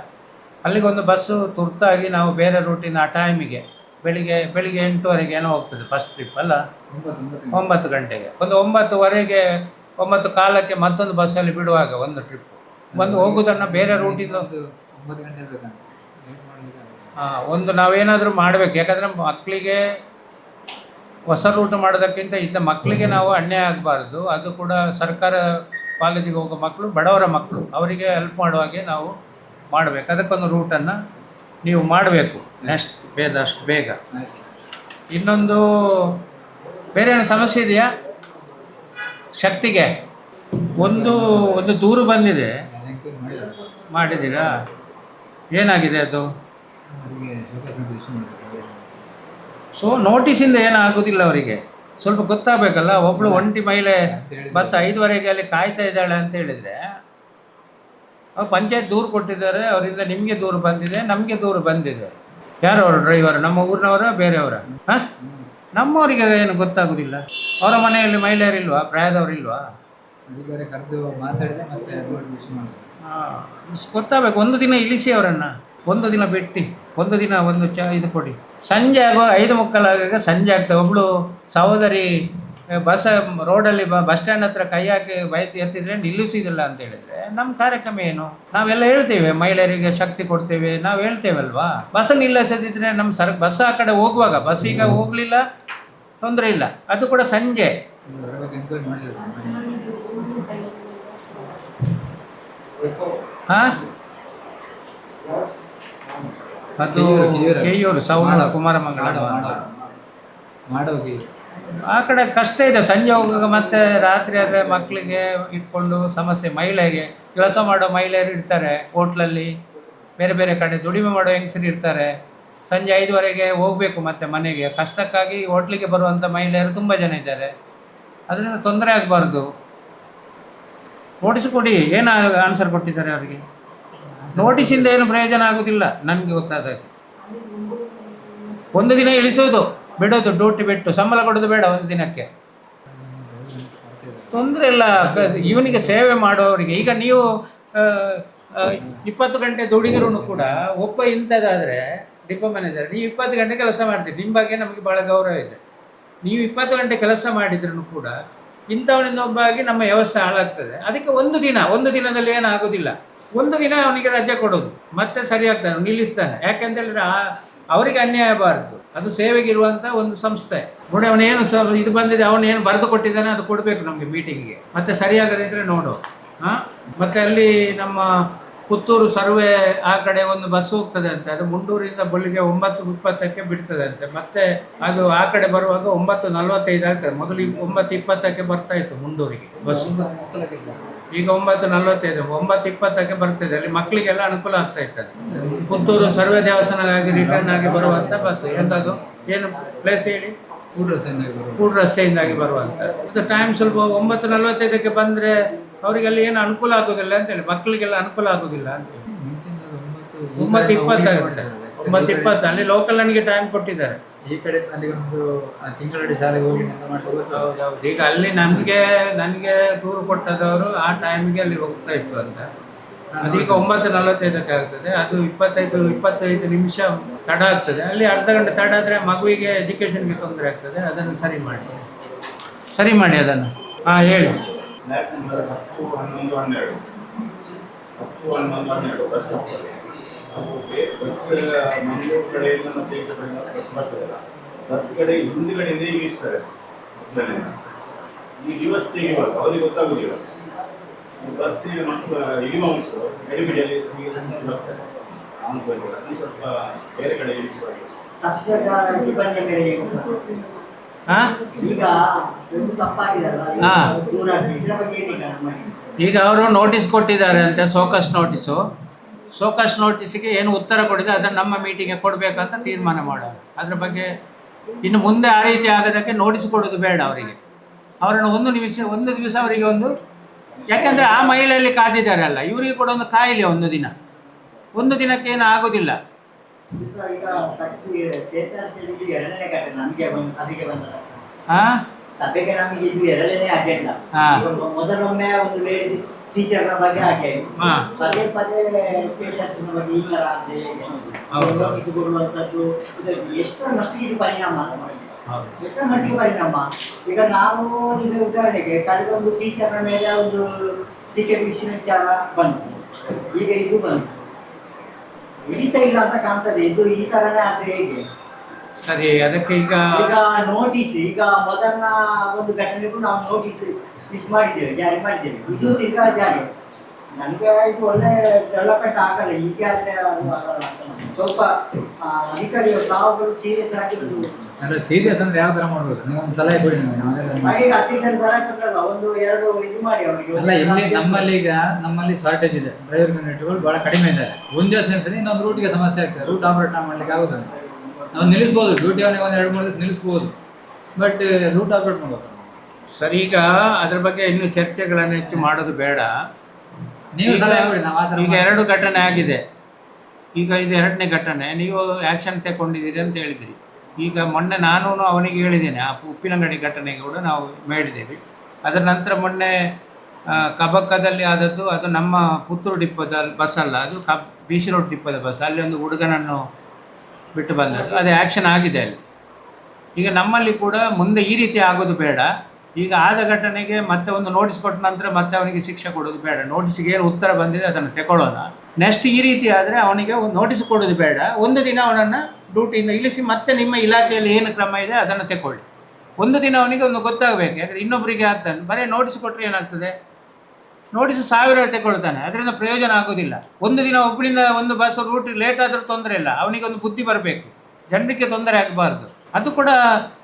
ಅಲ್ಲಿಗೊಂದು ಬಸ್ಸು ತುರ್ತಾಗಿ ನಾವು ಬೇರೆ ರೂಟಿನ ಆ ಟೈಮಿಗೆ ಬೆಳಿಗ್ಗೆ 8:00ವರೆಗೆ ಏನೋ ಹೋಗ್ತದೆ ಫಸ್ಟ್ ಟ್ರಿಪ್ ಅಲ್ಲ, 9 ಗಂಟೆಗೆ. ಒಂದು 9:15 9:15 ಮತ್ತೊಂದು ಬಸ್ಸಲ್ಲಿ ಬಿಡುವಾಗ ಒಂದು ಟ್ರಿಪ್ ಒಂದು ಹೋಗೋದನ್ನು ಬೇರೆ ರೂಟಿಂದ 9 ಗಂಟೆ ಬೇಕಂತ ಒಂದು ನಾವೇನಾದರೂ ಮಾಡಬೇಕು. ಯಾಕಂದರೆ ಮಕ್ಕಳಿಗೆ ಹೊಸ ರೂಟ್ ಮಾಡೋದಕ್ಕಿಂತ ಇದ್ದ ಮಕ್ಕಳಿಗೆ ನಾವು ಅನ್ಯಾಯ ಆಗಬಾರ್ದು. ಅದು ಕೂಡ ಸರ್ಕಾರ ಕಾಲೇಜಿಗೆ ಹೋಗೋ ಮಕ್ಕಳು ಬಡವರ ಮಕ್ಕಳು, ಅವರಿಗೆ ಹೆಲ್ಪ್ ಮಾಡುವಾಗೆ ನಾವು ಮಾಡಬೇಕು. ಅದಕ್ಕೊಂದು ರೂಟನ್ನು ನೀವು ಮಾಡಬೇಕು ನೆಕ್ಸ್ಟ್ ಅಷ್ಟು ಬೇಗ. ಇನ್ನೊಂದು ಬೇರೆ ಏನೋ ಸಮಸ್ಯೆ ಇದೆಯಾ ಶಕ್ತಿಗೆ? ಒಂದು ದೂರು ಬಂದಿದೆ, ಮಾಡಿದ್ದೀರಾ? ಏನಾಗಿದೆ ಅದು? ಸೊ ನೋಟಿಸಿಂದ ಏನಾಗೋದಿಲ್ಲ, ಅವರಿಗೆ ಸ್ವಲ್ಪ ಗೊತ್ತಾಗಬೇಕಲ್ಲ. ಒಬ್ಬಳು ಒಂಟಿ ಮಹಿಳೆ ಬಸ್ 5:15 ಅಲ್ಲಿ ಕಾಯ್ತಾ ಇದ್ದಾಳೆ ಅಂತ ಹೇಳಿದರೆ ಅವ್ರು ಪಂಚಾಯತ್ ದೂರು ಕೊಟ್ಟಿದ್ದಾರೆ, ಅವರಿಂದ ನಿಮಗೆ ದೂರು ಬಂದಿದೆ, ನಮಗೆ ದೂರು ಬಂದಿದೆ. ಯಾರು ಅವರು ಡ್ರೈವರ್? ನಮ್ಮ ಊರಿನವರ ಬೇರೆಯವರ? ಹಾಂ, ನಮ್ಮವರಿಗೆ ಏನು ಗೊತ್ತಾಗೋದಿಲ್ಲ. ಅವರ ಮನೆಯಲ್ಲಿ ಮಹಿಳೆಯರಿಲ್ವಾ, ಪ್ರಾಯದವರಿಲ್ವಾ? ಅಧಿಕಾರಿ ಕರೆದು ಮಾತಾಡಿದೆ, ಮತ್ತೆ ಗೊತ್ತಾಗಬೇಕು. ಒಂದು ದಿನ ಇಳಿಸಿ ಅವರನ್ನು, ಒಂದು ದಿನ ಬಿಟ್ಟು, ಒಂದು ದಿನ ಒಂದು ಇದು ಕೊಡಿ. ಸಂಜೆ ಆಗೋ 5:15 ಆಗಾಗ ಸಂಜೆ ಆಗ್ತದೆ. ಒಬ್ಬಳು ಸಹೋದರಿ ಬಸ್ ರೋಡಲ್ಲಿ ಬಸ್ ಸ್ಟ್ಯಾಂಡ್ ಹತ್ರ ಕೈ ಹಾಕಿ ಬೈತಿ ಎತ್ತಿದ್ರೆ ನಿಲ್ಲಿಸಿದಿಲ್ಲ ಅಂತ ಹೇಳಿದರೆ ನಮ್ಮ ಕಾರ್ಯಕ್ರಮ ಏನು? ನಾವೆಲ್ಲ ಹೇಳ್ತೇವೆ, ಮಹಿಳೆಯರಿಗೆ ಶಕ್ತಿ ಕೊಡ್ತೇವೆ, ನಾವು ಹೇಳ್ತೇವಲ್ವಾ. ಬಸ್ ನಿಲ್ಲಿಸದಿದ್ರೆ ನಮ್ಮ ಬಸ್ ಆ ಕಡೆ ಹೋಗುವಾಗ, ಬಸ್ ಈಗ ಹೋಗಲಿಲ್ಲ ತೊಂದರೆ ಇಲ್ಲ, ಅದು ಕೂಡ ಸಂಜೆ. ಹಾಂ, ಅದು ಕೆಯ್ಯೂರು ಸೌಣ ಕುಮಾರಮಂಗಳ ಮಾಡೋಗಿ ಆ ಕಡೆ ಕಷ್ಟ ಇದೆ. ಸಂಜೆ ಹೋಗುವಾಗ ಮತ್ತೆ ರಾತ್ರಿ ಆದರೆ ಮಕ್ಕಳಿಗೆ ಇಟ್ಕೊಂಡು ಸಮಸ್ಯೆ. ಮಹಿಳೆಗೆ ಕೆಲಸ ಮಾಡೋ ಮಹಿಳೆಯರು ಇರ್ತಾರೆ, ಹೋಟ್ಲಲ್ಲಿ ಬೇರೆ ಬೇರೆ ಕಡೆ ದುಡಿಮೆ ಮಾಡೋ ಹೆಂಗಸರು ಇರ್ತಾರೆ. ಸಂಜೆ 5:00ವರೆಗೆ ಹೋಗಬೇಕು ಮತ್ತೆ ಮನೆಗೆ. ಕಷ್ಟಕ್ಕಾಗಿ ಹೋಟ್ಲಿಗೆ ಬರುವಂಥ ಮಹಿಳೆಯರು ತುಂಬ ಜನ ಇದ್ದಾರೆ. ಅದರಿಂದ ತೊಂದರೆ ಆಗಬಾರ್ದು. ನೋಟಿಸ್ ಕೊಡಿ. ಏನು ಆನ್ಸರ್ ಕೊಟ್ಟಿದ್ದಾರೆ ಅವರಿಗೆ? ನೋಟಿಸಿಂದ ಏನು ಪ್ರಯೋಜನ ಆಗೋದಿಲ್ಲ ನನಗೆ ಗೊತ್ತಾದಾಗ. ಒಂದು ದಿನ ಇಳಿಸೋದು, ಬಿಡೋದು, ಡ್ಯೂಟಿ ಬಿಟ್ಟು ಸಂಬಳ ಕೊಡೋದು ಬೇಡ ಒಂದು ದಿನಕ್ಕೆ. ತೊಂದರೆ ಇಲ್ಲ. ಇವನಿಗೆ ಸೇವೆ ಮಾಡೋರಿಗೆ ಈಗ ನೀವು 20 ಗಂಟೆ ದುಡಿದ್ರೂ ಕೂಡ ಒಬ್ಬ ಇಂಥದ್ದಾದರೆ ಡಿಪೋ ಮ್ಯಾನೇಜರ್ ನೀವು 20 ಗಂಟೆ ಕೆಲಸ ಮಾಡ್ತೀರಿ, ನಿಮ್ಮ ಬಗ್ಗೆ ನಮಗೆ ಭಾಳ ಗೌರವ ಇದೆ. ನೀವು 20 ಗಂಟೆ ಕೆಲಸ ಮಾಡಿದ್ರೂ ಕೂಡ ಇಂಥವನಿಂದ ಒಬ್ಬ ಆಗಿ ನಮ್ಮ ವ್ಯವಸ್ಥೆ ಹಾಳಾಗ್ತದೆ. ಅದಕ್ಕೆ ಒಂದು ದಿನದಲ್ಲಿ ಏನಾಗೋದಿಲ್ಲ. ಒಂದು ದಿನ ಅವನಿಗೆ ರಜೆ ಕೊಡೋದು, ಮತ್ತೆ ಸರಿಯಾಗ್ತಾನೆ, ನಿಲ್ಲಿಸ್ತಾನೆ. ಯಾಕೆಂತೇಳಿದ್ರೆ ಅವರಿಗೆ ಅನ್ಯಾಯ ಆಗಬಾರ್ದು. ಅದು ಸೇವೆಗಿರುವಂಥ ಒಂದು ಸಂಸ್ಥೆ ನೋಡಿ. ಅವನೇನು ಇದು ಬಂದಿದೆ, ಅವನೇನು ಬರೆದು ಕೊಟ್ಟಿದ್ದಾನೆ ಅದು ಕೊಡಬೇಕು ನಮಗೆ ಮೀಟಿಂಗಿಗೆ. ಮತ್ತೆ ಸರಿಯಾಗದಿದ್ದರೆ ನೋಡು. ಮತ್ತು ಅಲ್ಲಿ ನಮ್ಮ ಪುತ್ತೂರು ಸರ್ವೆ ಆ ಕಡೆ ಒಂದು ಬಸ್ ಹೋಗ್ತದೆ ಅಂತೆ, ಅದು ಮುಂಡೂರಿಂದ ಬೆಳಿಗ್ಗೆ 9:30 ಬಿಡ್ತದೆ ಅಂತೆ. ಮತ್ತೆ ಅದು ಆ ಕಡೆ ಬರುವಾಗ 9:45 ಆಗ್ತದೆ. ಮೊದಲು 9:20 ಬರ್ತಾ ಇತ್ತು ಮುಂಡೂರಿಗೆ ಬಸ್. ಈಗ 9:45, 9:20 ಬರ್ತದೆ. ಅಲ್ಲಿ ಮಕ್ಕಳಿಗೆಲ್ಲ ಅನುಕೂಲ ಆಗ್ತಾ ಇರ್ತದೆ. ಪುತ್ತೂರು ಸರ್ವೆ ದೇವಸ್ಥಾನಕ್ಕಾಗಿ ರಿಟರ್ನ್ ಆಗಿ ಬರುವಂಥ ಬಸ್. ಎಂಥದ್ದು ಏನು ಪ್ಲೇಸ್ ಹೇಳಿ? ಕೂಡ್ ರಸ್ತೆಯಿಂದಾಗಿ ಬರುವಂಥ ಅದು ಟೈಮ್ ಸ್ವಲ್ಪ 9:45 ಬಂದರೆ ಅವರಿಗೆ ಅಲ್ಲಿ ಏನು ಅನುಕೂಲ ಆಗೋದಿಲ್ಲ ಅಂತೇಳಿ, ಮಕ್ಕಳಿಗೆಲ್ಲ ಅನುಕೂಲ ಆಗೋದಿಲ್ಲ ಅಂತೇಳಿ 9:20 ಆಗುತ್ತೆ. 9:20 ಅಲ್ಲಿ ಲೋಕಲ್ ನನಗೆ ಟೈಮ್ ಕೊಟ್ಟಿದ್ದಾರೆ. ಈ ಕಡೆ ಅಲ್ಲಿ ಒಂದು ತಿಂಗಳ ಶಾಲೆಗೆ ಹೋಗಿ ಅಂತ ಮಾಡ್ಬೋದು. ಹೌದೌದು. ಈಗ ಅಲ್ಲಿ ನನಗೆ ದೂರು ಕೊಟ್ಟದವರು ಆ ಟೈಮಿಗೆ ಅಲ್ಲಿ ಹೋಗ್ತಾ ಇತ್ತು ಅಂತ. ಅದೀಗ 9:45 ಆಗ್ತದೆ. ಅದು 25 ನಿಮಿಷ ತಡ ಆಗ್ತದೆ. ಅಲ್ಲಿ ಅರ್ಧ ಗಂಟೆ ತಡ ಆದರೆ ಮಗುವಿಗೆ ಎಜುಕೇಷನ್ಗೆ ತೊಂದರೆ ಆಗ್ತದೆ. ಅದನ್ನು ಸರಿ ಮಾಡಿ ಅದನ್ನು. ಹೇಳಿ. ಫ್ಲಾಟ್ ನಂಬರ್ 10, 11, 12 ಬಸ್ ಹೋಗ್ತದೆ. ಅದಕ್ಕೆ ಬಸ್ ಮಂಗಳೂರು ಕಡೆಯಿಂದ ಮತ್ತೆ ಈ ಕಡೆಯಿಂದ ಬಸ್ ಬರ್ತದಲ್ಲ, ಬಸ್ ಕಡೆ ಹಿಂದುಗಡೆಯಿಂದ ಇಳಿಸ್ತಾರೆ. ಈ ರಿವರ್ಸ್ ತೆಗೆಯುವಾಗ ಅವ್ರಿಗೆ ಗೊತ್ತಾಗೋದಿಲ್ಲ. ಬಸ್ಸಿನ ಮಕ್ಕಳು ಇಳಿಯುವ ಉಂಟು ಗಡಿಬಿಡಿಯಲ್ಲಿ ಬರ್ತಾರೆ. ಅದು ಸ್ವಲ್ಪ ಬೇರೆ ಕಡೆ ಇಳಿಸುವಾಗ ಈಗ ಅವರು ನೋಟಿಸ್ ಕೊಟ್ಟಿದ್ದಾರೆ ಅಂತೆ, ಸೋಕಸ್ ನೋಟಿಸಿಗೆ ಏನು ಉತ್ತರ ಕೊಟ್ಟಿದೆ ಅದನ್ನು ನಮ್ಮ ಮೀಟಿಂಗ್ಗೆ ಕೊಡಬೇಕಂತ ತೀರ್ಮಾನ ಮಾಡೋಣ. ಅದ್ರ ಬಗ್ಗೆ ಇನ್ನು ಮುಂದೆ ಆ ರೀತಿ ಆಗೋದಕ್ಕೆ ನೋಟಿಸ್ ಕೊಡೋದು ಬೇಡ ಅವರಿಗೆ. ಅವರನ್ನು ಒಂದು ದಿವಸ ಅವರಿಗೆ ಯಾಕೆಂದರೆ ಆ ಮಹಿಳೆಯಲ್ಲಿ ಕಾದಿದ್ದಾರೆ ಅಲ್ಲ, ಇವರಿಗೆ ಕೂಡ ಒಂದು ಕಾಯಿಲೆ. ಒಂದು ದಿನಕ್ಕೆ ಏನು ಆಗೋದಿಲ್ಲ. ಸಭೆಗೆ ನಮಗೆ ಇದು 2ನೇ ಅಜೆಂಡಾ. ಮೊದಲೊಮ್ಮೆ ಒಂದು ಟೀಚರ್ನ ಬಗ್ಗೆ ಹಾಗೆ ಪದೇ ಟೀಚರ್ಸ್ನ ಬಗ್ಗೆ ಈ ತರ ನೋಟಿಸ್ ಕೊಡುವಂಥದ್ದು ಎಷ್ಟರ ಮಟ್ಟಿಗೆ ಇದು ಪರಿಣಾಮ. ಈಗ ನಾವು ಈಗ ಉದಾಹರಣೆಗೆ ಕಳೆದ ಒಂದು ಟೀಚರ್ನ ಮೇಲೆ ಒಂದು ಟಿಕೆಟ್ ವಿಚಾರ ಬಂತು, ಈಗ ಇದು ಬಂತು, ಹಿಡಿತಾ ಇಲ್ಲ ಅಂತ ಕಾಣ್ತದೆ. ಇದು ಈ ತರನೇ ಆದ್ರೆ ಹೇಗೆ ಸರಿ? ಅದಕ್ಕೆ ಈಗ ನೋಟಿಸ್, ಈಗ ಮೊದಲನ ಒಂದು ಘಟನೆಗೂ ನಾವು ನೋಟಿಸ್ ಜಾರಿ ಮಾಡಿದ್ದೇವೆ. ಇದು ಈಗ ಜಾರಿ. ನನಗೆ ಇದು ಒಳ್ಳೆ ಡೆವಲಪ್ಮೆಂಟ್ ಆಗಲ್ಲ. ಈಗ ಆದ್ರೆ ಸ್ವಲ್ಪ ಅಧಿಕಾರಿಗಳು ತಾವುಗಳು ಸೀರಿಯಸ್ ಆಗಿರೋದು. ಸೀರಿಯಸ್ ಅಂದ್ರೆ ಯಾವ ತರ ಮಾಡ್ಬೋದು? ನೀವು ಒಂದು ಸಲಹೆ ಕೊಡಿ. ಅತಿಶಯ ಒಂದು 2 ಇದು ಮಾಡಿ ಅವರಿಗೆ. ಅಲ್ಲ, ಇಲ್ಲಿ ನಮ್ಮಲ್ಲಿ ಶಾರ್ಟೇಜ್ ಇದೆ. ಡ್ರೈವರ್ ಯೂನಿಟ್ಗಳು ಬಹಳ ಕಡಿಮೆ ಇದ್ದಾರೆ. ಒಂದೇ ದಿವಸ ಇನ್ನೊಂದು ರೂಟ್ಗೆ ಸಮಸ್ಯೆ ಆಗ್ತದೆ. ರೂಟ್ ಆಪರೇಟ್ ಮಾಡ್ಲಿಕ್ಕೆ ಆಗೋದಿಲ್ಲ. ನಾವು ನಿಲ್ಲಿಸ್ಬೋದು, ಡ್ಯೂಟಿ ಅವನಿಗೆ 1-2-3 ದಿವಸ ನಿಲ್ಲಿಸ್ಬೋದು, ಬಟ್ ರೂಟ್ ಆಪರೇಟ್ ಮಾಡ್ಬೋದು. ಸರಿ, ಈಗ ಅದ್ರ ಬಗ್ಗೆ ಇನ್ನು ಚರ್ಚೆಗಳನ್ನು ಹೆಚ್ಚು ಮಾಡೋದು ಬೇಡ. ನೀವು ಸಲಹೆ ಕೊಡಿ. ನಾವು ಈಗ 2 ಘಟನೆ ಆಗಿದೆ. ಈಗ ಇದು 2ನೇ ಘಟನೆ. ನೀವು ಆ್ಯಕ್ಷನ್ ತಗೊಂಡಿದ್ದೀರಿ ಅಂತ ಹೇಳಿದಿರಿ. ಈಗ ಮೊನ್ನೆ ನಾನು ಅವನಿಗೆ ಹೇಳಿದ್ದೇನೆ, ಆ ಉಪ್ಪಿನಂಗಡಿ ಘಟನೆಗೆ ಕೂಡ ನಾವು ಮಾಡಿದ್ದೇವೆ. ಅದರ ನಂತರ ಮೊನ್ನೆ ಕಬಕ್ಕದಲ್ಲಿ ಆದದ್ದು, ಅದು ನಮ್ಮ ಪುತ್ತೂರು ಡಿಪ್ಪೋದ ಬಸ್ ಅಲ್ಲ, ಅದು BC ರೋಡ್ ಡಿಪ್ಪೋದ ಬಸ್. ಅಲ್ಲಿ ಒಂದು ಹುಡುಗನನ್ನು ಬಿಟ್ಟು ಬಂದದ್ದು, ಅದು ಆ್ಯಕ್ಷನ್ ಆಗಿದೆ ಅಲ್ಲಿ. ಈಗ ನಮ್ಮಲ್ಲಿ ಕೂಡ ಮುಂದೆ ಈ ರೀತಿ ಆಗೋದು ಬೇಡ. ಈಗ ಆದ ಘಟನೆಗೆ ಮತ್ತೆ ಒಂದು ನೋಟಿಸ್ ಕೊಟ್ಟ ನಂತರ ಮತ್ತೆ ಅವನಿಗೆ ಶಿಕ್ಷೆ ಕೊಡೋದು ಬೇಡ. ನೋಟಿಸ್ಗೆ ಏನು ಉತ್ತರ ಬಂದಿದೆ ಅದನ್ನು ತಗೊಳ್ಳೋಣ. ನೆಕ್ಸ್ಟ್ ಈ ರೀತಿ ಆದರೆ ಅವನಿಗೆ ಒಂದು ನೋಟಿಸ್ ಕೊಡೋದು ಬೇಡ. ಒಂದು ದಿನ ಅವನನ್ನು ಡ್ಯೂಟಿಯಿಂದ ಇಳಿಸಿ ಮತ್ತೆ ನಿಮ್ಮ ಇಲಾಖೆಯಲ್ಲಿ ಏನು ಕ್ರಮ ಇದೆ ಅದನ್ನು ತಗೊಳ್ಳಿ. ಒಂದು ದಿನ ಅವನಿಗೆ ಒಂದು ಗೊತ್ತಾಗಬೇಕು. ಯಾಕಂದರೆ ಇನ್ನೊಬ್ಬರಿಗೆ ಆಗ್ತಾನೆ. ಬರೀ ನೋಟಿಸ್ ಕೊಟ್ಟರೆ ಏನಾಗ್ತದೆ? ನೋಟಿಸ್ 1000 ತಗೊಳ್ತಾನೆ, ಅದರಿಂದ ಪ್ರಯೋಜನ ಆಗೋದಿಲ್ಲ. ಒಂದು ದಿನ ಒಬ್ಬರಿಂದ ಒಂದು ಬಸ್ ರೂಟ್ ಲೇಟ್ ಆದರೂ ತೊಂದರೆ ಇಲ್ಲ. ಅವನಿಗೆ ಒಂದು ಬುದ್ಧಿ ಬರಬೇಕು, ಜನರಿಗೆ ತೊಂದರೆ ಆಗಬಾರ್ದು. ಅದು ಕೂಡ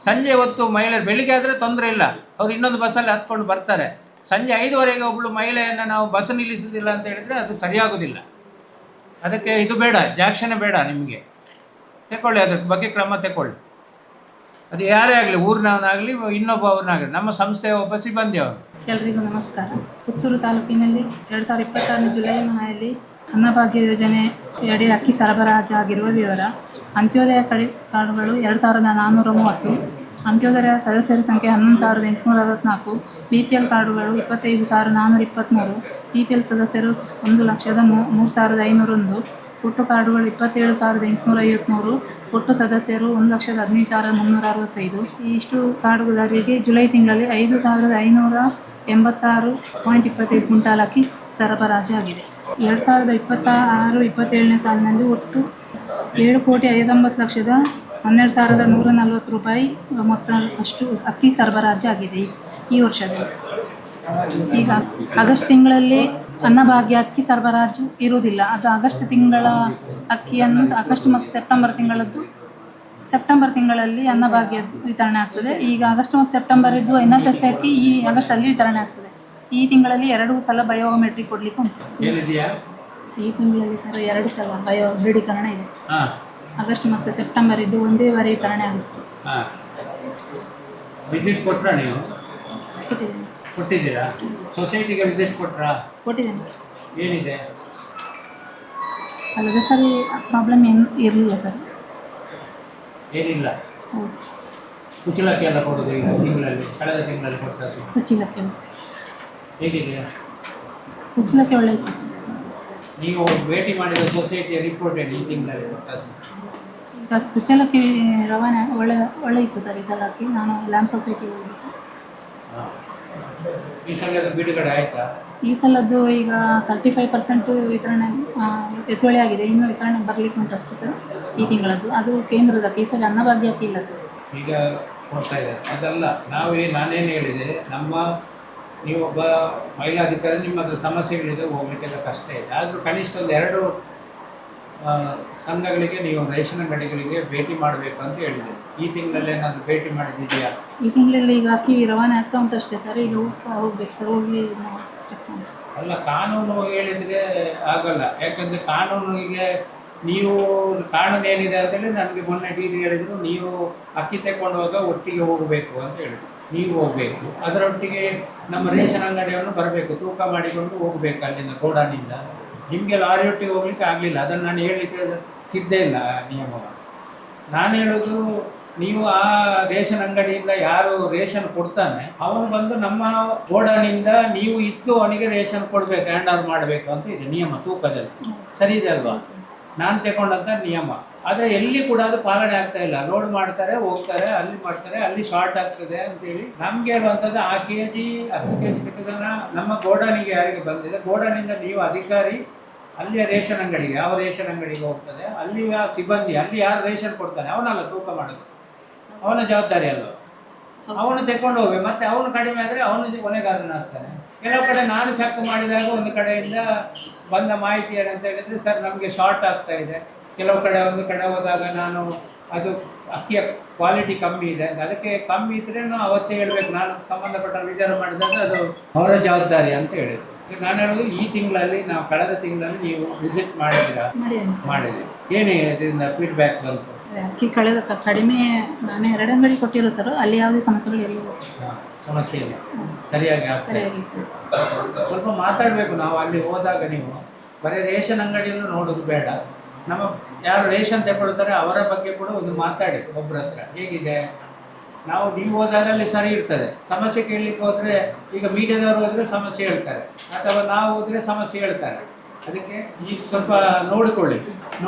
ಸಂಜೆ ಹೊತ್ತು ಮಹಿಳೆಯರು, ಬೆಳಿಗ್ಗೆ ಆದರೆ ತೊಂದರೆ ಇಲ್ಲ, ಅವ್ರು ಇನ್ನೊಂದು ಬಸ್ಸಲ್ಲಿ ಹತ್ಕೊಂಡು ಬರ್ತಾರೆ. ಸಂಜೆ 5:15 ಒಬ್ಬಳು ಮಹಿಳೆಯನ್ನು ನಾವು ಬಸ್ ನಿಲ್ಲಿಸೋದಿಲ್ಲ ಅಂತ ಹೇಳಿದರೆ ಅದು ಸರಿಯಾಗೋದಿಲ್ಲ. ಅದಕ್ಕೆ ಇದು ಬೇಡ, ಜಾಕ್ಷನೇ ಬೇಡ. ನಿಮಗೆ ತಗೊಳ್ಳಿ, ಅದ್ರ ಬಗ್ಗೆ ಕ್ರಮ ತಗೊಳ್ಳಿ. ಅದು ಯಾರೇ ಆಗಲಿ, ಊರಿನವನಾಗಲಿ ಇನ್ನೊಬ್ಬ ಅವ್ರನ್ನಾಗಲಿ, ನಮ್ಮ ಸಂಸ್ಥೆಯ ಒಬ್ಬ ಸಿಬ್ಬಂದಿ ಅವರು. ಎಲ್ರಿಗೂ ನಮಸ್ಕಾರ. ಪುತ್ತೂರು ತಾಲೂಕಿನಲ್ಲಿ 2026 ಜುಲೈ ಮಾಹೆಯಲ್ಲಿ ಅನ್ನಭಾಗ್ಯ ಯೋಜನೆ ಅಡಿ ಅಕ್ಕಿ ಸರಬರಾಜಾಗಿರುವ ವಿವರ. ಅಂತ್ಯೋದಯ ಕಾರ್ಡುಗಳು 2430, ಅಂತ್ಯೋದಯ ಸದಸ್ಯರ ಸಂಖ್ಯೆ 11,864, BPL ಕಾರ್ಡುಗಳು 25,423, BPL ಸದಸ್ಯರು 1,03,501, ಒಟ್ಟು ಕಾರ್ಡುಗಳು 27,853, ಒಟ್ಟು ಸದಸ್ಯರು 1,15,365. ಇಷ್ಟು ಕಾರ್ಡುದಾರರಿಗೆ ಜುಲೈ ತಿಂಗಳಲ್ಲಿ 5,586.25 ಕ್ವಿಂಟಾಲ್ ಅಕ್ಕಿ ಸರಬರಾಜು ಆಗಿದೆ. 2026-27ನೇ ಸಾಲಿನಲ್ಲಿ ಒಟ್ಟು 7,59,12,140 ರೂಪಾಯಿ ಮೊತ್ತ ಅಷ್ಟು ಅಕ್ಕಿ ಸರಬರಾಜು ಆಗಿದೆ ಈ ವರ್ಷದಲ್ಲಿ. ಈಗ ಆಗಸ್ಟ್ ತಿಂಗಳಲ್ಲಿ ಅನ್ನಭಾಗ್ಯ ಅಕ್ಕಿ ಸರಬರಾಜು ಇರುವುದಿಲ್ಲ. ಅದು ಆಗಸ್ಟ್ ತಿಂಗಳ ಅಕ್ಕಿಯನ್ನು ಆಗಸ್ಟ್ ಮತ್ತು ಸೆಪ್ಟೆಂಬರ್ ತಿಂಗಳಲ್ಲಿ ಅನ್ನಭಾಗ್ಯ ವಿತರಣೆ ಆಗ್ತದೆ. ಈಗ ಆಗಸ್ಟ್ ಮತ್ತು ಸೆಪ್ಟೆಂಬರ್ ಇದ್ದು NFS ಅಕ್ಕಿ ಈ ಆಗಸ್ಟಲ್ಲಿ ವಿತರಣೆ ಆಗ್ತದೆ. ಈ ತಿಂಗಳಲ್ಲಿ 2 ಸಲ ಬಯೋಮೆಟ್ರಿಕ್ ಕೊಡಲಿಕ್ಕೆ ಉಂಟು. ಈ ತಿಂಗಳಲ್ಲಿ ಸರ್ 2 ಸಲ ಬಯೋ ದೃಢೀಕರಣ ಇದೆ. ಆಗಸ್ಟ್ ಮತ್ತು ಸೆಪ್ಟೆಂಬರ್ ಇದ್ದು ಒಂದೇ ಬಾರಿ ವಿತರಣೆ ಆಗುತ್ತೆ ಸರ್. ವಿಸಿಟ್ ಕೊಟ್ರಾ ನೀವು? ಕೊಟ್ಟಿದ್ದೇನೆ ಸರ್. ಕೊಟ್ಟಿದ್ದೀರಾ? ಸೊಸೈಟಿಗೆ ವಿಸಿಟ್ ಕೊಟ್ರಾ? ಕೊಟ್ಟಿದ್ದೇನೆ ಸರ್. ಏನಿದೆ? ಅಲ್ಲದೆ ಸರಿ ಪ್ರಾಬ್ಲಮ್ ಏನು ಇರಲಿಲ್ಲ ಸರ್. ಏನಿಲ್ಲ. ಹೌದು ಸರ್. ಕುಚ್ಚಲಕ್ಕಿ ಎಲ್ಲ ಕೊಡೋದು ಈಗ ತಿಂಗಳಲ್ಲಿ, ಕಳೆದ ತಿಂಗಳಲ್ಲಿ ಕೊಟ್ಟದ್ದು ಕುಚ್ಚಲಕ್ಕಿ ಹೇಗಿದೆ? ಕುಚ್ಚಲಕ್ಕಿ ಒಳ್ಳೆ ಇತ್ತು ಸರ್. ನೀವು ಭೇಟಿ ಮಾಡಿದ ಸೊಸೈಟಿಯ ರಿಪೋರ್ಟ್ ಏನು ಈ ತಿಂಗಳಲ್ಲಿ ಕೊಟ್ಟದ್ದು? ಈಗ ಕುಚ್ಚಲಕ್ಕಿ ರವಾನೆ ಒಳ್ಳೆ ಇತ್ತು ಸರ್ ಈ ಸಲ ಅಕ್ಕಿ. ನಾನು ಲ್ಯಾಂಪ್ ಸೊಸೈಟಿಗೆ ಹೋಗಿ ಸರ್. ಈ ಸಲದ ಬಿಡುಗಡೆ ಆಯಿತಾ? ಈ ಸಲದ್ದು ಈಗ 35% ವಿತರಣೆ ಹೆಚ್ಚುವಳಿ ಆಗಿದೆ. ಇನ್ನು ವಿತರಣೆ ಬರಲಿಕ್ಕೆ ಉಂಟು ಅಷ್ಟು ಸರ್ ಈ ತಿಂಗಳದ್ದು. ಅದು ಕೇಂದ್ರದ ಈ ಸಲ ಅನ್ನಭಾಗ್ಯ ಅಕ್ಕಿ ಇಲ್ಲ ಸರ್. ಈಗ ಕೊಡ್ತಾ ಇದ್ದಾರೆ. ಅದಲ್ಲ, ನಾನೇನು ಹೇಳಿದೆ, ನೀವು ಒಬ್ಬ ಮಹಿಳಾಧಿಕಾರಿ, ನಿಮ್ಮ ಹತ್ರ ಸಮಸ್ಯೆಗಳಿದೆ, ಹೋಗ್ಲಿಕ್ಕೆಲ್ಲ ಕಷ್ಟ ಇದೆ. ಆದರೂ ಕನಿಷ್ಠ ಒಂದು 2 ಸಂಘಗಳಿಗೆ ನೀವು ರೇಷನ್ ಅಂಗಡಿಗಳಿಗೆ ಭೇಟಿ ಮಾಡಬೇಕು ಅಂತ ಹೇಳಿದೆ. ಈ ತಿಂಗಳಲ್ಲಿ ಏನಾದರೂ ಭೇಟಿ ಮಾಡಿದೆಯಾ? ಈ ತಿಂಗಳಲ್ಲಿ ಈಗ ಅಕ್ಕಿ ರವಾನೆ ಆಗ್ತಾ ಉಂಟು ಅಷ್ಟೇ ಸರ್. ಈಗ ಹೋಗ್ಬೇಕು ಸರ್, ಹೋಗಿ ಅಲ್ಲ, ಕಾನೂನು ಹೇಳಿದರೆ ಆಗಲ್ಲ. ಯಾಕಂದರೆ ಕಾನೂನಿಗೆ ನೀವು ಕಾನೂನು ಏನಿದೆ ಅಂತೇಳಿ ನನಗೆ ಮೊನ್ನೆ ಡಿ ಹೇಳಿದರು, ನೀವು ಅಕ್ಕಿ ತಗೊಂಡೋಗ ಒಟ್ಟಿಗೆ ಹೋಗಬೇಕು ಅಂತ ಹೇಳಿದ್ರು. ನೀವು ಹೋಗಬೇಕು, ಅದರೊಟ್ಟಿಗೆ ನಮ್ಮ ರೇಷನ್ ಅಂಗಡಿಯನ್ನು ಬರಬೇಕು, ತೂಕ ಮಾಡಿಕೊಂಡು ಹೋಗಬೇಕು ಅಲ್ಲಿಂದ ಗೋಡಾನಿಂದ. ನಿಮಗೆ ಲಾರಿಯೊಟ್ಟಿಗೆ ಹೋಗ್ಲಿಕ್ಕೆ ಆಗಲಿಲ್ಲ. ಅದನ್ನು ನಾನು ಹೇಳಲಿಕ್ಕೆ ಸಿದ್ಧ ಇಲ್ಲ ನಿಯಮವನ್ನು. ನಾನು ಹೇಳೋದು, ನೀವು ಆ ರೇಷನ್ ಅಂಗಡಿಯಿಂದ ಯಾರು ರೇಷನ್ ಕೊಡ್ತಾನೆ ಅವನು ಬಂದು ನಮ್ಮ ಗೋಡಾನಿಂದ ನೀವು ಇದ್ದು ಅವನಿಗೆ ರೇಷನ್ ಕೊಡಬೇಕು, ಹ್ಯಾಂಡ್ ಓವರ್ ಮಾಡಬೇಕು ಅಂತ ಇದೆ ನಿಯಮ ತೂಕದಲ್ಲಿ. ಸರಿ ಇದೆ ಅಲ್ವಾ? ನಾನು ತಗೊಂಡಂಥ ನಿಯಮ. ಆದರೆ ಎಲ್ಲಿ ಕೂಡ ಅದು ಪಾಲನೆ ಆಗ್ತಾ ಇಲ್ಲ. ಲೋಡ್ ಮಾಡ್ತಾರೆ, ಹೋಗ್ತಾರೆ, ಅಲ್ಲಿ ಮಾಡ್ತಾರೆ, ಅಲ್ಲಿ ಶಾರ್ಟ್ ಆಗ್ತದೆ ಅಂತೇಳಿ ನಮ್ಗೆ ಹೇಳುವಂಥದ್ದು ಆ KG 10 kg ಕಿಟ್ಟದನ್ನು ನಮ್ಮ ಗೋಡಾನಿಗೆ ಯಾರಿಗೆ ಬಂದಿದೆ, ಗೋಡಾನಿಂದ ನೀವು ಅಧಿಕಾರಿ ಅಲ್ಲಿಯ ರೇಷನ್ ಅಂಗಡಿಗೆ, ಯಾವ ರೇಷನ್ ಅಂಗಡಿಗೆ ಹೋಗ್ತದೆ, ಅಲ್ಲಿಯ ಸಿಬ್ಬಂದಿ, ಅಲ್ಲಿ ಯಾರು ರೇಷನ್ ಕೊಡ್ತಾನೆ ಅವನಲ್ಲ ತೂಕ ಮಾಡೋದು, ಅವನ ಜವಾಬ್ದಾರಿ ಅಲ್ವ. ಅವನು ತೆಕೊಂಡು ಹೋಗಿ ಮತ್ತೆ ಅವನು ಕಡಿಮೆ ಆದರೆ ಅವನು ಹೊಣೆಗಾರನಾಗ್ತಾನೆ. ಕೆಲವು ಕಡೆ ನಾನು ಚೆಕ್ ಮಾಡಿದಾಗ ಒಂದು ಕಡೆಯಿಂದ ಬಂದ ಮಾಹಿತಿ ಏನಂತ ಹೇಳಿದರೆ, ಸರ್ ನಮಗೆ ಶಾರ್ಟ್ ಆಗ್ತಾ ಇದೆ. ಕೆಲವು ಕಡೆ ಒಂದು ಕಡೆ ಹೋದಾಗ ನಾನು ಅದು ಅಕ್ಕಿಯ ಕ್ವಾಲಿಟಿ ಕಮ್ಮಿ ಇದೆ, ಅದಕ್ಕೆ ಕಮ್ಮಿ ಇದ್ದರೆ ಅವತ್ತೇ ಹೇಳಬೇಕು. ನಾನು ಸಂಬಂಧಪಟ್ಟ ವಿಚಾರ ಮಾಡಿದಾಗ ಅದು ಅವರ ಜವಾಬ್ದಾರಿ ಅಂತ ಹೇಳಿದ್ರು. ನಾನು ಹೇಳೋದು, ಈ ತಿಂಗಳಲ್ಲಿ ನಾವು ಕಳೆದ ತಿಂಗಳಲ್ಲಿ ನೀವು ವಿಸಿಟ್ ಮಾಡಿದ್ದೀರಾ? ಮಾಡಿದೆ. ಏನೇ ಇದರಿಂದ ಫೀಡ್ಬ್ಯಾಕ್ ಬಂತು? ಅಕ್ಕಿ ಕಡಿಮೆ ನಾನು 2 ಅಂಗಡಿ ಕೊಟ್ಟಿರೋ ಸರ್, ಅಲ್ಲಿ ಯಾವುದೇ ಸಮಸ್ಯೆಗಳು ಇರಲಿಲ್ಲ. ಸಮಸ್ಯೆ ಇಲ್ಲ, ಸರಿಯಾಗಿ ಆಗ್ತದೆ. ಸ್ವಲ್ಪ ಮಾತಾಡಬೇಕು ನಾವು ಅಲ್ಲಿ ಹೋದಾಗ. ನೀವು ಬರೀ ರೇಷನ್ ಅಂಗಡಿಯನ್ನು ನೋಡೋದು ಬೇಡ. ನಮ್ಮ ಯಾರು ರೇಷನ್ ತಗೊಳ್ತಾರೆ ಅವರ ಬಗ್ಗೆ ಕೂಡ ಒಂದು ಮಾತಾಡಿ ಒಬ್ಬರ ಹತ್ರ, ಹೇಗಿದೆ ನೀವು ಹೋದಾಗಲ್ಲಿ ಸರಿ ಇರ್ತದೆ. ಸಮಸ್ಯೆ ಕೇಳಲಿಕ್ಕೆ ಹೋದರೆ, ಈಗ ಮೀಡಿಯಾದವರು ಹೋದರೆ ಸಮಸ್ಯೆ ಹೇಳ್ತಾರೆ, ಅಥವಾ ನಾವು ಹೋದರೆ ಸಮಸ್ಯೆ ಹೇಳ್ತಾರೆ. ಅದಕ್ಕೆ ಈಗ ಸ್ವಲ್ಪ ನೋಡಿಕೊಳ್ಳಿ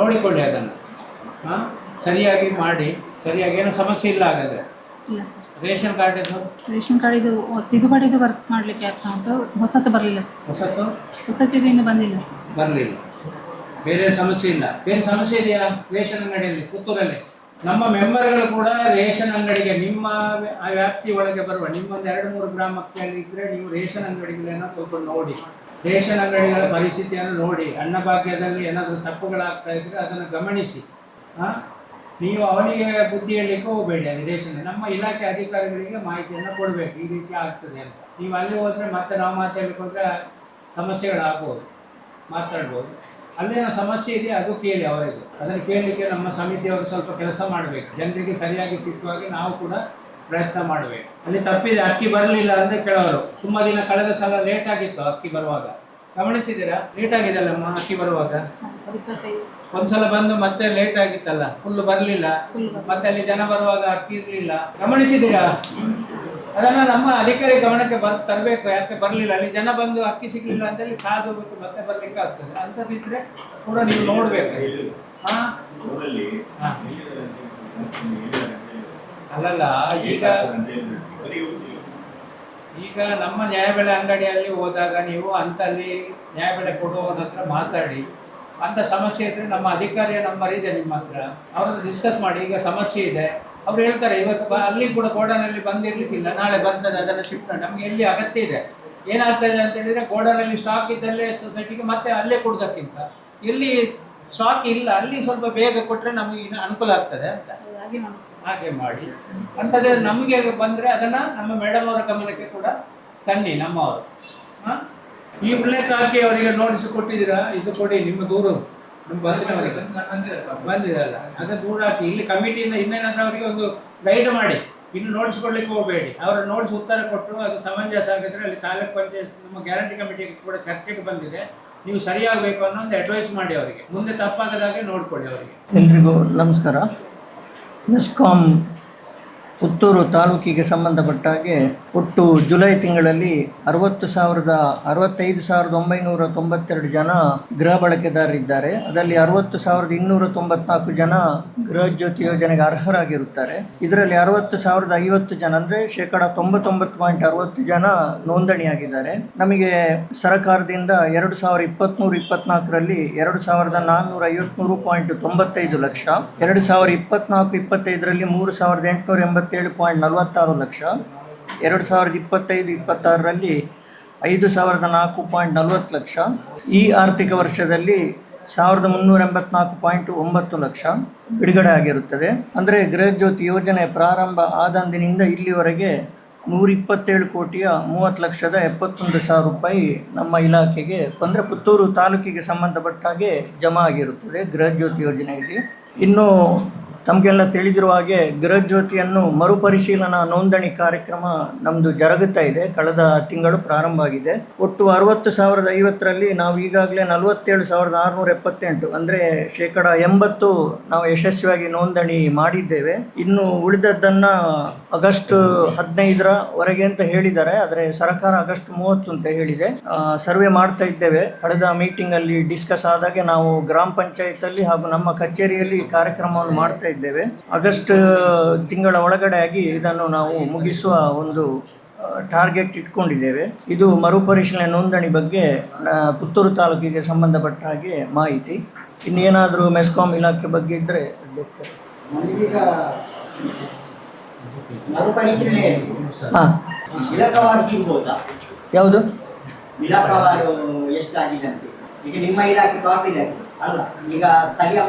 ಅದನ್ನು ಸರಿಯಾಗಿ ಮಾಡಿ. ಸರಿಯಾಗಿ ಏನೋ ಸಮಸ್ಯೆ ಇಲ್ಲ ಹಾಗಾದರೆ? ಇಲ್ಲ ಸರ್. ರೇಷನ್ ಕಾರ್ಡಿದ್ದು ತಿದ್ದುಪಡಿದು ವರ್ಕ್ ಮಾಡಲಿಕ್ಕೆ ಆಗ್ತಾ ಉಂಟು. ಹೊಸತು ಬರಲಿಲ್ಲ ಸರ್. ಹೊಸತಿದು ಇನ್ನೂ ಬಂದಿಲ್ಲ ಸರ್. ಬರಲಿಲ್ಲ. ಬೇರೆ ಸಮಸ್ಯೆ ಇಲ್ಲ? ಬೇರೆ ಸಮಸ್ಯೆ ಇದೆಯಾ ರೇಷನ್ ಅಂಗಡಿಯಲ್ಲಿ ಪುತ್ತೂರಲ್ಲಿ? ನಮ್ಮ ಮೆಂಬರ್ಗಳು ಕೂಡ ರೇಷನ್ ಅಂಗಡಿಗೆ, ನಿಮ್ಮ ವ್ಯಾಪ್ತಿ ಒಳಗೆ ಬರುವ ನಿಮ್ಮೊಂದು 2-3 ಗ್ರಾಮಕ್ಕೆ ಇದ್ದರೆ ನೀವು ರೇಷನ್ ಅಂಗಡಿಗಳನ್ನ ಸ್ವಲ್ಪ ನೋಡಿ, ರೇಷನ್ ಅಂಗಡಿಗಳ ಪರಿಸ್ಥಿತಿಯನ್ನು ನೋಡಿ, ಅನ್ನಭಾಗ್ಯದಲ್ಲಿ ಏನಾದರೂ ತಪ್ಪುಗಳಾಗ್ತಾ ಇದ್ದರೆ ಅದನ್ನು ಗಮನಿಸಿ. ನೀವು ಅವನಿಗೆ ಬುದ್ಧಿ ಹೇಳಲಿಕ್ಕೆ ಹೋಗಬೇಡಿ. ಅಲ್ಲಿ ರೇಷನ್ ನಮ್ಮ ಇಲಾಖೆ ಅಧಿಕಾರಿಗಳಿಗೆ ಮಾಹಿತಿಯನ್ನು ಕೊಡಬೇಕು, ಈ ರೀತಿ ಆಗ್ತದೆ ಅಂತ. ನೀವು ಅಲ್ಲಿ ಹೋದರೆ ಮತ್ತೆ ನಾವು ಮಾತಾಡಲಿಕ್ಕೆ ಹೋದರೆ ಸಮಸ್ಯೆಗಳಾಗ್ಬೋದು, ಮಾತಾಡ್ಬೋದು. ಅಲ್ಲೇನೋ ಸಮಸ್ಯೆ ಇದೆ ಅದು ಕೇಳಿ ಅವರಿಗೆ. ಅದನ್ನು ಕೇಳಲಿಕ್ಕೆ ನಮ್ಮ ಸಮಿತಿಯವರು ಸ್ವಲ್ಪ ಕೆಲಸ ಮಾಡಬೇಕು. ಜನರಿಗೆ ಸರಿಯಾಗಿ ಸಿಕ್ಕುವಾಗೆ ನಾವು ಕೂಡ ಪ್ರಯತ್ನ ಮಾಡಬೇಕು. ಅಲ್ಲಿ ತಪ್ಪಿದೆ, ಅಕ್ಕಿ ಬರಲಿಲ್ಲ ಅಂದರೆ ಕೆಲವರು ತುಂಬ ದಿನ ಕಳೆದ ಸಲ ಲೇಟ್ ಆಗಿತ್ತು ಅಕ್ಕಿ ಬರುವಾಗ. ಗಮನಿಸಿದ್ದೀರಾ? ಲೇಟ್ ಆಗಿದೆಯಲ್ಲಮ್ಮ ಅಕ್ಕಿ ಬರುವಾಗ? ಸರ್ 25. ಒಂದ್ಸಲ ಬಂದು ಮತ್ತೆ ಲೇಟ್ ಆಗಿತ್ತಲ್ಲ, ಫುಲ್ ಬರಲಿಲ್ಲ, ಮತ್ತೆ ಅಲ್ಲಿ ಜನ ಬರುವಾಗ ಅಕ್ಕಿ ಇರಲಿಲ್ಲ, ಗಮನಿಸಿದ್ದೀರಾ? ಅದನ್ನ ನಮ್ಮ ಅಧಿಕಾರಿ ಗಮನಕ್ಕೆ ತರಬೇಕು. ಯಾಕೆ ಬರಲಿಲ್ಲ, ಅಲ್ಲಿ ಜನ ಬಂದು ಅಕ್ಕಿ ಸಿಗ್ಲಿಲ್ಲ ಅಂತೇಳಿ ಕಾದು ಬಿಟ್ಟು ಮತ್ತೆ ಬರ್ಲಿಕ್ಕೆ ಆಗ್ತದೆ. ಅಂಥದ್ದಿದ್ರೆ ಕೂಡ ನೀವು ನೋಡ್ಬೇಕು. ಹಾ ಊರಲ್ಲಿ ಹಾ. ಅಲ್ಲಲ್ಲ, ಈಗ ನಮ್ಮ ನ್ಯಾಯಬೆಲೆ ಅಂಗಡಿಯಲ್ಲಿ ಹೋದಾಗ ನೀವು ಅಲ್ಲಿ ನ್ಯಾಯಬೆಲೆ ಕೊಡುವವರ ಹತ್ರ ಮಾತಾಡಿ, ಅಂತ ಸಮಸ್ಯೆ ಇದ್ರೆ ನಮ್ಮ ಅಧಿಕಾರಿಯ ನಂಬರ್ ಇದೆ ನಿಮ್ಮ ಹತ್ರ, ಅವ್ರನ್ನ ಡಿಸ್ಕಸ್ ಮಾಡಿ. ಈಗ ಸಮಸ್ಯೆ ಇದೆ, ಅವ್ರು ಹೇಳ್ತಾರೆ ಇವತ್ತು ಅಲ್ಲಿ ಕೂಡ ಗೋಡನಲ್ಲಿ ಬಂದಿರ್ಲಿಕ್ಕಿಲ್ಲ, ನಾಳೆ ಬರ್ತದೆ, ಅದನ್ನು ಶಿಫ್ಟ್ ಮಾಡಿ. ನಮ್ಗೆ ಎಲ್ಲಿ ಅಗತ್ಯ ಇದೆ, ಏನಾಗ್ತದೆ ಅಂತ ಹೇಳಿದ್ರೆ ಗೋಡನಲ್ಲಿ ಸ್ಟಾಕ್ ಇದ್ದಲ್ಲೇ ಸೊಸೈಟಿಗೆ ಮತ್ತೆ ಅಲ್ಲೇ ಕೊಡೋದಕ್ಕಿಂತ ಎಲ್ಲಿ ಸ್ಟಾಕ್ ಇಲ್ಲ ಅಲ್ಲಿ ಸ್ವಲ್ಪ ಬೇಗ ಕೊಟ್ಟರೆ ನಮಗೆ ಅನುಕೂಲ ಆಗ್ತದೆ ಅಂತ ಹಾಗೆ ಮಾಡಿ. ಅಂಥದ್ದೇ ನಮಗೆ ಬಂದರೆ ಅದನ್ನು ನಮ್ಮ ಮೇಡಮ್ ಅವರ ಗಮನಕ್ಕೆ ಕೂಡ ತನ್ನಿ ನಮ್ಮವರು. ಹಾಂ, ಈ ಉಲ್ಲೇಖ ಹಾಕಿ ಅವರಿಗೆ ನೋಟಿಸ್ ಕೊಟ್ಟಿದ್ದೀರಾ? ಇದು ಕೊಡಿ, ನಿಮ್ಮ ದೂರು ನಮ್ಮ ಬಸ್ಸಿನವರಿಗೆ ಬಂದಿರಲ್ಲ, ಅದನ್ನು ದೂರ ಹಾಕಿ. ಇಲ್ಲಿ ಕಮಿಟಿಯಿಂದ ಇನ್ನೇನಾದ್ರೂ ಅವರಿಗೆ ಒಂದು ಗೈಡ್ ಮಾಡಿ, ಇನ್ನು ನೋಟಿಸ್ ಕೊಡ್ಲಿಕ್ಕೆ ಹೋಗಬೇಡಿ. ಅವರ ನೋಟಿಸ್ ಉತ್ತರ ಕೊಟ್ಟು ಅದು ಸಮಂಜಸ ಆಗಿದ್ರೆ ಅಲ್ಲಿ ತಾಲೂಕು ಪಂಚಾಯತ್ ನಮ್ಮ ಗ್ಯಾರಂಟಿ ಕಮಿಟಿಗೆ ಕೂಡ ಚರ್ಚೆಗೆ ಬಂದಿದೆ, ನೀವು ಸರಿಯಾಗಬೇಕು ಅನ್ನೋ ಒಂದು ಅಡ್ವೈಸ್ ಮಾಡಿ ಅವರಿಗೆ, ಮುಂದೆ ತಪ್ಪಾಗದಾಗೆ ನೋಡ್ಕೊಳ್ಳಿ ಅವರಿಗೆ. ಎಲ್ರಿಗೂ ನಮಸ್ಕಾರ. ಮೆಸ್ಕಾಂ ಪುತ್ತೂರು ತಾಲೂಕಿಗೆ ಸಂಬಂಧಪಟ್ಟ ಹಾಗೆ ಒಟ್ಟು ಜುಲೈ ತಿಂಗಳಲ್ಲಿ 65,992 ಜನ ಗೃಹ ಬಳಕೆದಾರರಿದ್ದಾರೆ. ಅದರಲ್ಲಿ 60,294 ಜನ ಗೃಹ ಜ್ಯೋತಿ ಯೋಜನೆಗೆ ಅರ್ಹರಾಗಿರುತ್ತಾರೆ. ಇದರಲ್ಲಿ 60,050 ಜನ ಅಂದರೆ 99.60% ಜನ ನೋಂದಣಿಯಾಗಿದ್ದಾರೆ. ನಮಗೆ ಸರ್ಕಾರದಿಂದ 2023-24ರಲ್ಲಿ 2,453.95 ಲಕ್ಷ, 2024-25ರಲ್ಲಿ 3,887.46 ಲಕ್ಷ, 2025-26ರಲ್ಲಿ 5,004.40 ಲಕ್ಷ, ಈ ಆರ್ಥಿಕ ವರ್ಷದಲ್ಲಿ 1,384.9 ಲಕ್ಷ ಬಿಡುಗಡೆ ಆಗಿರುತ್ತದೆ. ಅಂದರೆ ಗೃಹ ಜ್ಯೋತಿ ಯೋಜನೆ ಪ್ರಾರಂಭ ಆದಂದಿನಿಂದ ಇಲ್ಲಿವರೆಗೆ 127,30,71,71,000 ರೂಪಾಯಿ ನಮ್ಮ ಇಲಾಖೆಗೆ ಅಂದರೆ ಪುತ್ತೂರು ತಾಲೂಕಿಗೆ ಸಂಬಂಧಪಟ್ಟ ಹಾಗೆ ಜಮಾ ಆಗಿರುತ್ತದೆ ಗೃಹ ಜ್ಯೋತಿ ಯೋಜನೆಯಲ್ಲಿ. ಇನ್ನು ತಮಗೆಲ್ಲ ತಿಳಿದಿರುವ ಹಾಗೆ ಗೃಹ ಜ್ಯೋತಿಯನ್ನು ಮರುಪರಿಶೀಲನಾ ನೋಂದಣಿ ಕಾರ್ಯಕ್ರಮ ನಮ್ಮದು ಜರುಗುತ್ತಾ ಇದೆ. ಕಳೆದ ತಿಂಗಳು ಪ್ರಾರಂಭ ಆಗಿದೆ. ಒಟ್ಟು 60,050ರಲ್ಲಿ ನಾವು ಈಗಾಗಲೇ 47,678 ಅಂದರೆ 80% ನಾವು ಯಶಸ್ವಿಯಾಗಿ ನೋಂದಣಿ ಮಾಡಿದ್ದೇವೆ. ಇನ್ನು ಉಳಿದದ್ದನ್ನು ಆಗಸ್ಟ್ 15ರವರೆಗೆ ಅಂತ ಹೇಳಿದ್ದಾರೆ, ಆದರೆ ಸರ್ಕಾರ ಆಗಸ್ಟ್ 30 ಅಂತ ಹೇಳಿದೆ. ಸರ್ವೆ ಮಾಡ್ತಾ ಇದ್ದೇವೆ. ಕಳೆದ ಮೀಟಿಂಗಲ್ಲಿ ಡಿಸ್ಕಸ್ ಆದಾಗೆ ನಾವು ಗ್ರಾಮ ಪಂಚಾಯತಲ್ಲಿ ಹಾಗೂ ನಮ್ಮ ಕಚೇರಿಯಲ್ಲಿ ಕಾರ್ಯಕ್ರಮವನ್ನು ಮಾಡ್ತಾ ಇದ್ದೇವೆ. ಆಗಸ್ಟ್ ತಿಂಗಳ ಒಳಗಡೆಯಾಗಿ ಇದನ್ನು ನಾವು ಮುಗಿಸುವ ಒಂದು ಟಾರ್ಗೆಟ್ ಇಟ್ಕೊಂಡಿದ್ದೇವೆ. ಇದು ಮರುಪರಿಶೀಲನೆ ನೋಂದಣಿ ಬಗ್ಗೆ ಪುತ್ತೂರು ತಾಲೂಕಿಗೆ ಸಂಬಂಧಪಟ್ಟ ಹಾಗೆ ಮಾಹಿತಿ. ಇನ್ನೇನಾದರೂ ಮೆಸ್ಕಾಂ ಇಲಾಖೆ ಬಗ್ಗೆ ಇದ್ದರೆ ನಮಗೀಗ ಮರುಪರಿಶೀಲನೆಯಲ್ಲಿ ಹಾಂ, ಇಲಾಖಾವಾರು ಸಿಗ್ಬೋದಾ? ಯಾವುದು ಇಲಾಖಾವಾರು ಎಷ್ಟಾಗಿದೆ ಅಂತ? ಈಗ ನಿಮ್ಮ ಇಲಾಖೆ ಟಾಪ್ ಇಲಾಖೆ ಅಲ್ಲ, ಈಗ ಸ್ಥಳೀಯ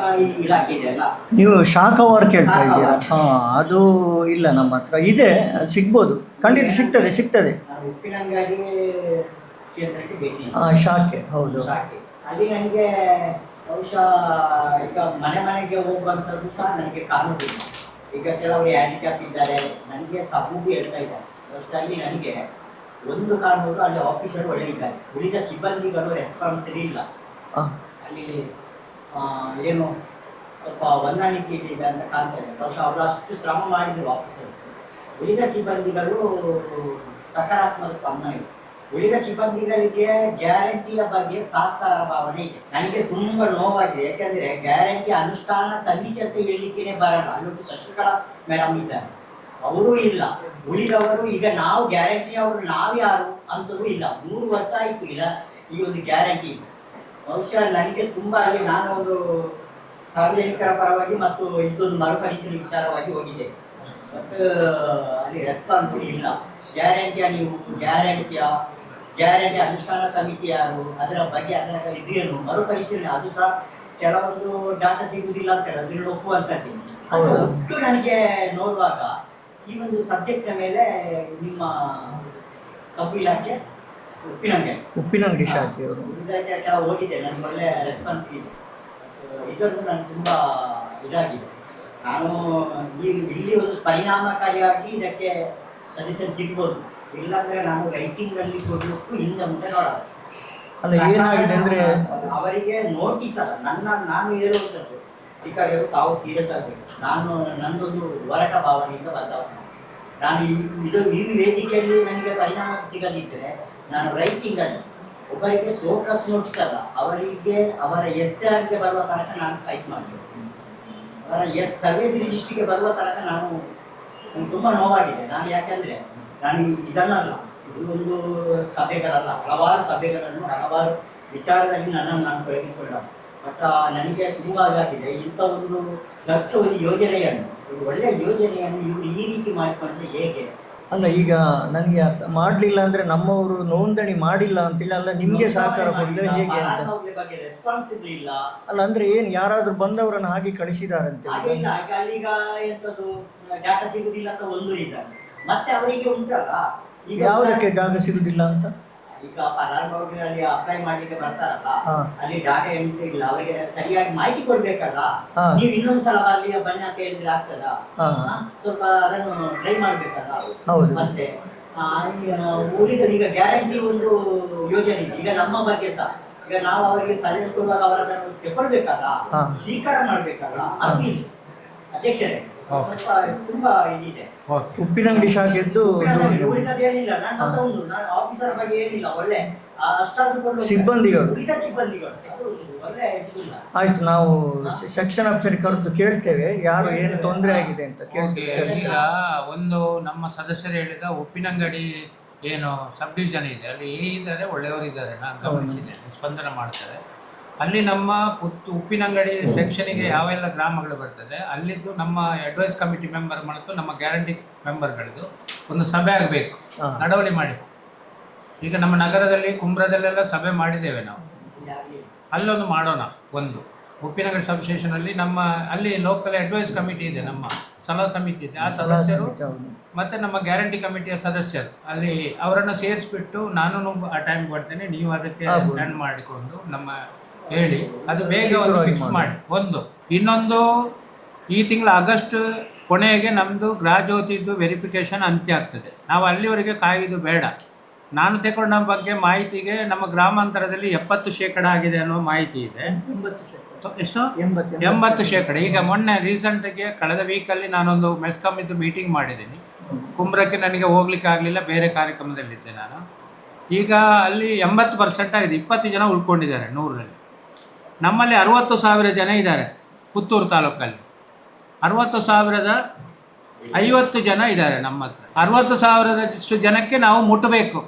ಇಲಾಖೆ ಇದೆ ಅಲ್ಲ, ನೀವು ಶಾಖಾವಾರು ಕೇಳ್ತಾ ಇದ್ದೀರಾ? ಹಾಂ, ಅದು ಇಲ್ಲ, ನಮ್ಮ ಹತ್ರ ಇದೆ, ಸಿಗ್ಬೋದು, ಖಂಡಿತ ಸಿಗ್ತದೆ. ಉಪ್ಪಿನಂಗಡಿ ಕೇಂದ್ರಕ್ಕೆ ಭೇಟಿ ಶಾಖೆ, ಹೌದು. ಶಾಖೆ ಅಲ್ಲಿ ನನಗೆ ಬಹುಶಃ ಈಗ ಮನೆಗೆ ಹೋಗುವಂಥದ್ದು ಸಹ ನನಗೆ ಕಾಣುವುದಿಲ್ಲ. ಈಗ ಕೆಲವರು ಹ್ಯಾಂಡಿಕ್ಯಾಪ್ ಇದ್ದಾರೆ, ನನಗೆ ಸಬೂಬು ಹೇಳ್ತಾ ಇದ್ದಾರೆ. ಅಷ್ಟರಲ್ಲಿ ನನಗೆ ಒಂದು ಕಾಣುವುದು ಅಲ್ಲಿ ಆಫೀಸರ್ ಒಳ್ಳೆ ಇದ್ದಾರೆ, ಉಳಿದ ಸಿಬ್ಬಂದಿಗಳು ರೆಸ್ಪಾನ್ಸಿಬಲ್ ಇಲ್ಲ. ಅಲ್ಲಿ ಏನು ಸ್ವಲ್ಪ ಹೊಂದಾಣಿಕೆ ಇದೆ ಅಂತ ಕಾಣ್ತಾ ಇದೆ. ಬಹುಶಃ ಅವರು ಅಷ್ಟು ಶ್ರಮ ಮಾಡಿದರು ಆಫೀಸರ್. ಉಳಿದ ಸಿಬ್ಬಂದಿಗಳು ಸಕಾರಾತ್ಮಕ ಸ್ಪಂದನೆ ಇದೆ. ಉಳಿದ ಸಿಬ್ಬಂದಿಗಳಿಗೆ ಗ್ಯಾರಂಟಿಯ ಬಗ್ಗೆ ಸಾಕಾರ ಭಾವನೆ ಇದೆ. ನನಗೆ ತುಂಬ ನೋವಾಗಿದೆ. ಯಾಕೆಂದರೆ ಗ್ಯಾರಂಟಿ ಅನುಷ್ಠಾನ ಸಮಿತಿ ಅಂತ ಹೇಳಲಿಕ್ಕೇನೆ ಬರಲ್ಲ. ಅಲ್ಲೊಂದು ಶಶಿಕಲಾ ಮೇಡಮ್ ಇದ್ದಾರೆ, ಅವರೂ ಇಲ್ಲ. ಉಳಿದವರು ಈಗ ನಾವು ಗ್ಯಾರಂಟಿ ಅವರು ನಾವ್ಯಾರು ಅಂತಲೂ ಇಲ್ಲ. 3 ವರ್ಷ ಆಯಿತು ಇಲ್ಲ ಈ ಒಂದು ಗ್ಯಾರಂಟಿ. ಬಹುಶಃ ನನಗೆ ತುಂಬ ಅಲ್ಲಿ ನಾನು ಒಂದು ಸಾರ್ವಜನಿಕರ ಪರವಾಗಿ ಮತ್ತು ಇದೊಂದು ಮರುಪರಿಶೀಲನೆ ವಿಚಾರವಾಗಿ ಹೋಗಿದೆ. ಬಟ್ ಅಲ್ಲಿ ರೆಸ್ಪಾನ್ಸ್ ಇಲ್ಲ. ಗ್ಯಾರಂಟಿಯ ನೀವು ಗ್ಯಾರಂಟಿ ಅನುಷ್ಠಾನ ಸಮಿತಿ ಯಾರು, ಅದರ ಬಗ್ಗೆ ಅದರ ಇದೇನು ಮರುಪರಿಶೀಲನೆ, ಅದು ಸಹ ಕೆಲವೊಂದು ಡಾಟಾ ಸಿಗುವುದಿಲ್ಲ ಅಂತ ಅದರಲ್ಲಿ ಒಪ್ಪುವಂಥದ್ದು. ಅದು ಅಷ್ಟು ನನಗೆ ನೋಡುವಾಗ ಈ ಒಂದು ಸಬ್ಜೆಕ್ಟ್ನ ಮೇಲೆ ನಿಮ್ಮ ಸಬ್ ಇಲಾಖೆ ಉಪ್ಪಿನಂಗಡಿ ಶಾಖೆಯವರು ಕೆಲವು ಹೋಗಿದೆ, ನನಗೆ ಒಳ್ಳೆ ರೆಸ್ಪಾನ್ಸ್ ಇದೆ. ಇದೊಂದು ನನಗೆ ತುಂಬ ಇದಾಗಿದೆ. ನಾನು ಇಲ್ಲಿ ಒಂದು ಪರಿಣಾಮಕಾರಿಯಾಗಿ ಇದಕ್ಕೆ ಸಜೆಷನ್ ಸಿಗ್ಬೋದು. ಇಲ್ಲಾಂದರೆ ನಾನು ರೈಟಿಂಗಲ್ಲಿ ಕೊಡಲಿಕ್ಕೂ ಹಿಂದೆ ಮುಂದೆ ನೋಡೋದು. ಅಲ್ಲ ಏನಾಗಿದೆ ಅಂದ್ರೆ ಅವರಿಗೆ ನೋಟಿಸ್ ಅಲ್ಲ, ನಾನು ಹೇಳುವಂಥದ್ದು ಅಧಿಕಾರಿಗಳು ತಾವು ಸೀರಿಯಸ್ ಆಗಬೇಕು. ನನ್ನೊಂದು ಹೋರಾಟ ಭಾವನೆಯಿಂದ ಬದಲಾವಣೆ. ನಾನು ಈ ವೇದಿಕೆಯಲ್ಲಿ ನನಗೆ ಪರಿಣಾಮ ಸಿಗದಿದ್ದರೆ ನಾನು ರೈಟಿಂಗಲ್ಲಿ ಒಬ್ಬರಿಗೆ ಸೋಕಸ್ ನೋಟಿಸ್ ಅಲ್ಲ, ಅವರಿಗೆ ಅವರ SRಗೆ ಬರುವ ತನಕ ನಾನು ಫೈಟ್ ಮಾಡಬೇಕು. ಅವರ ಸರ್ವಿಸ್ ರಿಜಿಸ್ಟ್ರಿಗೆ ಬರುವ ತನಕ ನನಗೆ ತುಂಬ ನೋವಾಗಿದೆ. ನಾನು ಯಾಕೆಂದರೆ ನಾನು ಇದನ್ನಲ್ಲ, ಇದೊಂದು ಸಭೆಗಳಲ್ಲ, ಹಲವಾರು ಸಭೆಗಳನ್ನು ಹಲವಾರು ವಿಚಾರದಲ್ಲಿ ನಾನು ತೊಡಗಿಸಿಕೊಂಡ. ಬಟ್ ನನಗೆ ತುಂಬ ಇದಾಗಿದೆ. ಇಂಥ ಒಂದು ಖರ್ಚು ಒಂದು ಯೋಜನೆಯನ್ನು, ಒಂದು ಒಳ್ಳೆಯ ಯೋಜನೆಯನ್ನು ಇವರು ಈ ರೀತಿ ಮಾಡಿಕೊಂಡ್ರೆ ಹೇಗೆ? ಅಲ್ಲ ಈಗ ನನಗೆ ಅರ್ಥ ಮಾಡಲಿಲ್ಲ ಅಂದ್ರೆ ನಮ್ಮವರು ನೋಂದಣಿ ಮಾಡಿಲ್ಲ ಅಂತಿಲ್ಲ, ಅಲ್ಲ ನಿಮ್ಗೆ ಸಹಕಾರ ಕೊಡಲಿಲ್ಲ ಹೇಗೆ ಅಂತ ಬಗ್ಗೆ ರೆಸ್ಪಾನ್ಸಿಬಲ್ ಇಲ್ಲ. ಅಲ್ಲ ಅಂದ್ರೆ ಏನು ಯಾರಾದ್ರೂ ಬಂದವರನ್ನು ಹಾಗೆ ಕಳಿಸಿದಾರಂತೆ? ಹಾಗೆ ಇಲ್ಲ, ಅಲ್ಲಿಗ ಎಂಥದ್ದು ಡಾಟಾ ಸಿಗುದಿಲ್ಲ ಅಂತ ಒಂದು ರೀಸನ್. ಮತ್ತೆ ಅವರಿಗೆ ಉಂಟಲ್ಲ, ಈಗ ಯಾವುದಕ್ಕೆ ಜಾಗ ಸಿಗುದಿಲ್ಲ ಅಂತ? ಈಗ ಫಲಾನುಭವಿಗಳಲ್ಲಿ ಅಪ್ಲೈ ಮಾಡ್ಲಿಕ್ಕೆ ಬರ್ತಾರಲ್ಲ, ಅಲ್ಲಿ ಡಾಟಾ ಎಂಟ್ರಿ ಇಲ್ಲ, ಅವರಿಗೆ ಸರಿಯಾಗಿ ಮಾಹಿತಿ ಕೊಡ್ಬೇಕಲ್ಲ. ನೀವು ಇನ್ನೊಂದ್ಸಲ ಅಲ್ಲಿ ಬನ್ನಿ ಅಂತ ಹೇಳಿದ್ರೆ ಆಗ್ತದ? ಸ್ವಲ್ಪ ಅದನ್ನು ಟ್ರೈ ಮಾಡ್ಬೇಕಲ್ಲ. ಮತ್ತೆ ಉಳಿದ ಈಗ ಗ್ಯಾರಂಟಿ ಒಂದು ಯೋಜನೆ ಇದೆ. ಈಗ ನಮ್ಮ ಬಗ್ಗೆ ಸಹ ಈಗ ನಾವು ಅವರಿಗೆ ಸಜೆಸ್ಟ್ ಕೊಡುವಾಗ ಅವರನ್ನು ತಗೊಳ್ಬೇಕಲ್ಲ, ಸ್ವೀಕಾರ ಮಾಡ್ಬೇಕಲ್ಲ. ಅದು ಇಲ್ಲ ಅಧ್ಯಕ್ಷರೇ, ಸ್ವಲ್ಪ ತುಂಬಾ ಇದಿದೆ. ಉಪ್ಪಿನಂಗಡಿ ಶಾಖೆದ್ದು ಉಳಿದದೇನಿಲ್ಲ. ನಾನು ಆಫೀಸರ್ ಬಗ್ಗೆ ಏನಿಲ್ಲ, ಒಳ್ಳೆ ಅಷ್ಟಾದ್ರೂ ಸಿಬ್ಬಂದಿಗಳು, ಉಳಿದ ಸಿಬ್ಬಂದಿಗಳು ಅದು ಒಳ್ಳೆ ಇದಿಲ್ಲ. ಆಯ್ತು, ನಾವು ಸೆಕ್ಷನ್ ಆಫೀಸರ್ ಕರೆದು ಕೇಳ್ತೇವೆ ಯಾರು ಏನು ತೊಂದರೆ ಆಗಿದೆ ಅಂತ ಕೇಳ್ತೇವೆ. ಈಗ ಒಂದು ನಮ್ಮ ಸದಸ್ಯರು ಹೇಳಿದ ಉಪ್ಪಿನಂಗಡಿ ಏನು ಸಬ್ ಡಿವಿಷನ್ ಇದೆ, ಅಲ್ಲಿ ಇದ್ದಾರೆ, ಒಳ್ಳೆಯವರಿದ್ದಾರೆ, ನಾನು ಗಮನಿಸಿದ್ದೇನೆ, ಸ್ಪಂದನ ಮಾಡ್ತಾರೆ. ಅಲ್ಲಿ ನಮ್ಮ ಉಪ್ಪಿನಂಗಡಿ ಸೆಕ್ಷನಿಗೆ ಯಾವೆಲ್ಲ ಗ್ರಾಮಗಳು ಬರ್ತದೆ ಅಲ್ಲಿದ್ದು ನಮ್ಮ ಅಡ್ವೈಸ್ ಕಮಿಟಿ ಮೆಂಬರ್ ಮತ್ತು ನಮ್ಮ ಗ್ಯಾರಂಟಿ ಮೆಂಬರ್ಗಳದ್ದು ಒಂದು ಸಭೆ ಆಗಬೇಕು, ನಡವಳಿ ಮಾಡಿ. ಈಗ ನಮ್ಮ ನಗರದಲ್ಲಿ ಕುಂಬ್ರದಲ್ಲೆಲ್ಲ ಸಭೆ ಮಾಡಿದ್ದೇವೆ ನಾವು, ಅಲ್ಲೊಂದು ಮಾಡೋಣ. ಒಂದು ಉಪ್ಪಿನಂಗಡಿ ಸಬ್ ಸ್ಟೇಷನಲ್ಲಿ ನಮ್ಮ ಅಲ್ಲಿ ಲೋಕಲ್ ಅಡ್ವೈಸ್ ಕಮಿಟಿ ಇದೆ, ನಮ್ಮ ಸಲಹಾ ಸಮಿತಿ ಇದೆ, ಆ ಸದಸ್ಯರು ಮತ್ತು ನಮ್ಮ ಗ್ಯಾರಂಟಿ ಕಮಿಟಿಯ ಸದಸ್ಯರು ಅಲ್ಲಿ ಅವರನ್ನು ಸೇರಿಸ್ಬಿಟ್ಟು ನಾನು ಆ ಟೈಮ್ ಕೊಡ್ತೇನೆ, ನೀವು ಅದಕ್ಕೆ ರನ್ ಮಾಡಿಕೊಂಡು ನಮ್ಮ ಹೇಳಿ ಅದು ಬೇಗ ಒಂದು ಫಿಕ್ಸ್ ಮಾಡಿ. ಒಂದು ಇನ್ನೊಂದು ಈ ತಿಂಗಳ ಆಗಸ್ಟ್ ಕೊನೆಗೆ ನಮ್ಮದು ಗೃಹಜ್ಯೋತಿದ್ದು ವೆರಿಫಿಕೇಷನ್ ಅಂತ್ಯ ಆಗ್ತದೆ. ನಾವು ಅಲ್ಲಿವರೆಗೆ ಕಾಯ್ದು ಬೇಡ. ನಾನು ತಗೊಂಡ ಬಗ್ಗೆ ಮಾಹಿತಿಗೆ ನಮ್ಮ ಗ್ರಾಮಾಂತರದಲ್ಲಿ 70% ಆಗಿದೆ ಅನ್ನೋ ಮಾಹಿತಿ ಇದೆ. ಎಷ್ಟು? 80%. ಈಗ ಮೊನ್ನೆ ರೀಸೆಂಟ್ಗೆ ಕಳೆದ ವೀಕಲ್ಲಿ ನಾನೊಂದು ಮೆಸ್ಕಾಂ ಇದ್ದು ಮೀಟಿಂಗ್ ಮಾಡಿದ್ದೀನಿ. ಕುಂಬ್ರಕ್ಕೆ ನನಗೆ ಹೋಗ್ಲಿಕ್ಕೆ ಆಗಲಿಲ್ಲ, ಬೇರೆ ಕಾರ್ಯಕ್ರಮದಲ್ಲಿದ್ದೆ ನಾನು. ಈಗ ಅಲ್ಲಿ 80% ಆಗಿದೆ, 20 ಜನ ಉಳ್ಕೊಂಡಿದ್ದಾರೆ 100ರಲ್ಲಿ. ನಮ್ಮಲ್ಲಿ 60,000 ಜನ ಇದ್ದಾರೆ ಪುತ್ತೂರು ತಾಲೂಕಲ್ಲಿ. 60,050 ಜನ ಇದ್ದಾರೆ ನಮ್ಮ ಹತ್ರ. 60,000 ಜನಕ್ಕೆ ನಾವು ಮುಟ್ಟಬೇಕು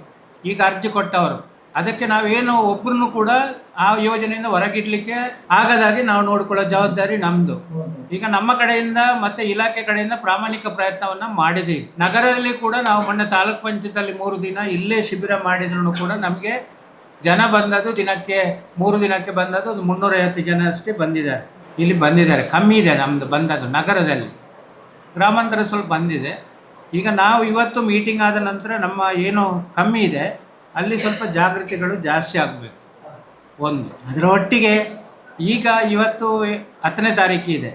ಈಗ ಅರ್ಜಿ ಕೊಟ್ಟವರು. ಅದಕ್ಕೆ ನಾವೇನು ಒಬ್ಬರನ್ನು ಕೂಡ ಆ ಯೋಜನೆಯಿಂದ ಹೊರಗಿಡ್ಲಿಕ್ಕೆ ಆಗದಾಗಿ ನಾವು ನೋಡ್ಕೊಳ್ಳೋ ಜವಾಬ್ದಾರಿ ನಮ್ಮದು. ಈಗ ನಮ್ಮ ಕಡೆಯಿಂದ ಮತ್ತು ಇಲಾಖೆ ಕಡೆಯಿಂದ ಪ್ರಾಮಾಣಿಕ ಪ್ರಯತ್ನವನ್ನು ಮಾಡಿದ್ದೀವಿ. ನಗರದಲ್ಲಿ ಕೂಡ ನಾವು ಮೊನ್ನೆ ತಾಲೂಕ್ ಪಂಚಾಯತಲ್ಲಿ 3 ದಿನ ಇಲ್ಲೇ ಶಿಬಿರ ಮಾಡಿದ್ರು ಕೂಡ ನಮಗೆ ಜನ ಬಂದದ್ದು ದಿನಕ್ಕೆ 3 ದಿನಕ್ಕೆ ಬಂದದ್ದು ಒಂದು 350 ಜನ ಅಷ್ಟೇ ಬಂದಿದ್ದಾರೆ. ಇಲ್ಲಿ ಬಂದಿದ್ದಾರೆ, ಕಮ್ಮಿ ಇದೆ ನಮ್ಮದು ಬಂದದ್ದು. ನಗರದಲ್ಲಿ ಗ್ರಾಮಾಂತರ ಸ್ವಲ್ಪ ಬಂದಿದೆ. ಈಗ ನಾವು ಇವತ್ತು ಮೀಟಿಂಗ್ ಆದ ನಂತರ ನಮ್ಮ ಏನು ಕಮ್ಮಿ ಇದೆ ಅಲ್ಲಿ ಸ್ವಲ್ಪ ಜಾಗೃತಿಗಳು ಜಾಸ್ತಿ ಆಗಬೇಕು. ಒಂದು ಅದರ ಒಟ್ಟಿಗೆ ಈಗ ಇವತ್ತು 10ನೇ ತಾರೀಕು ಇದೆ,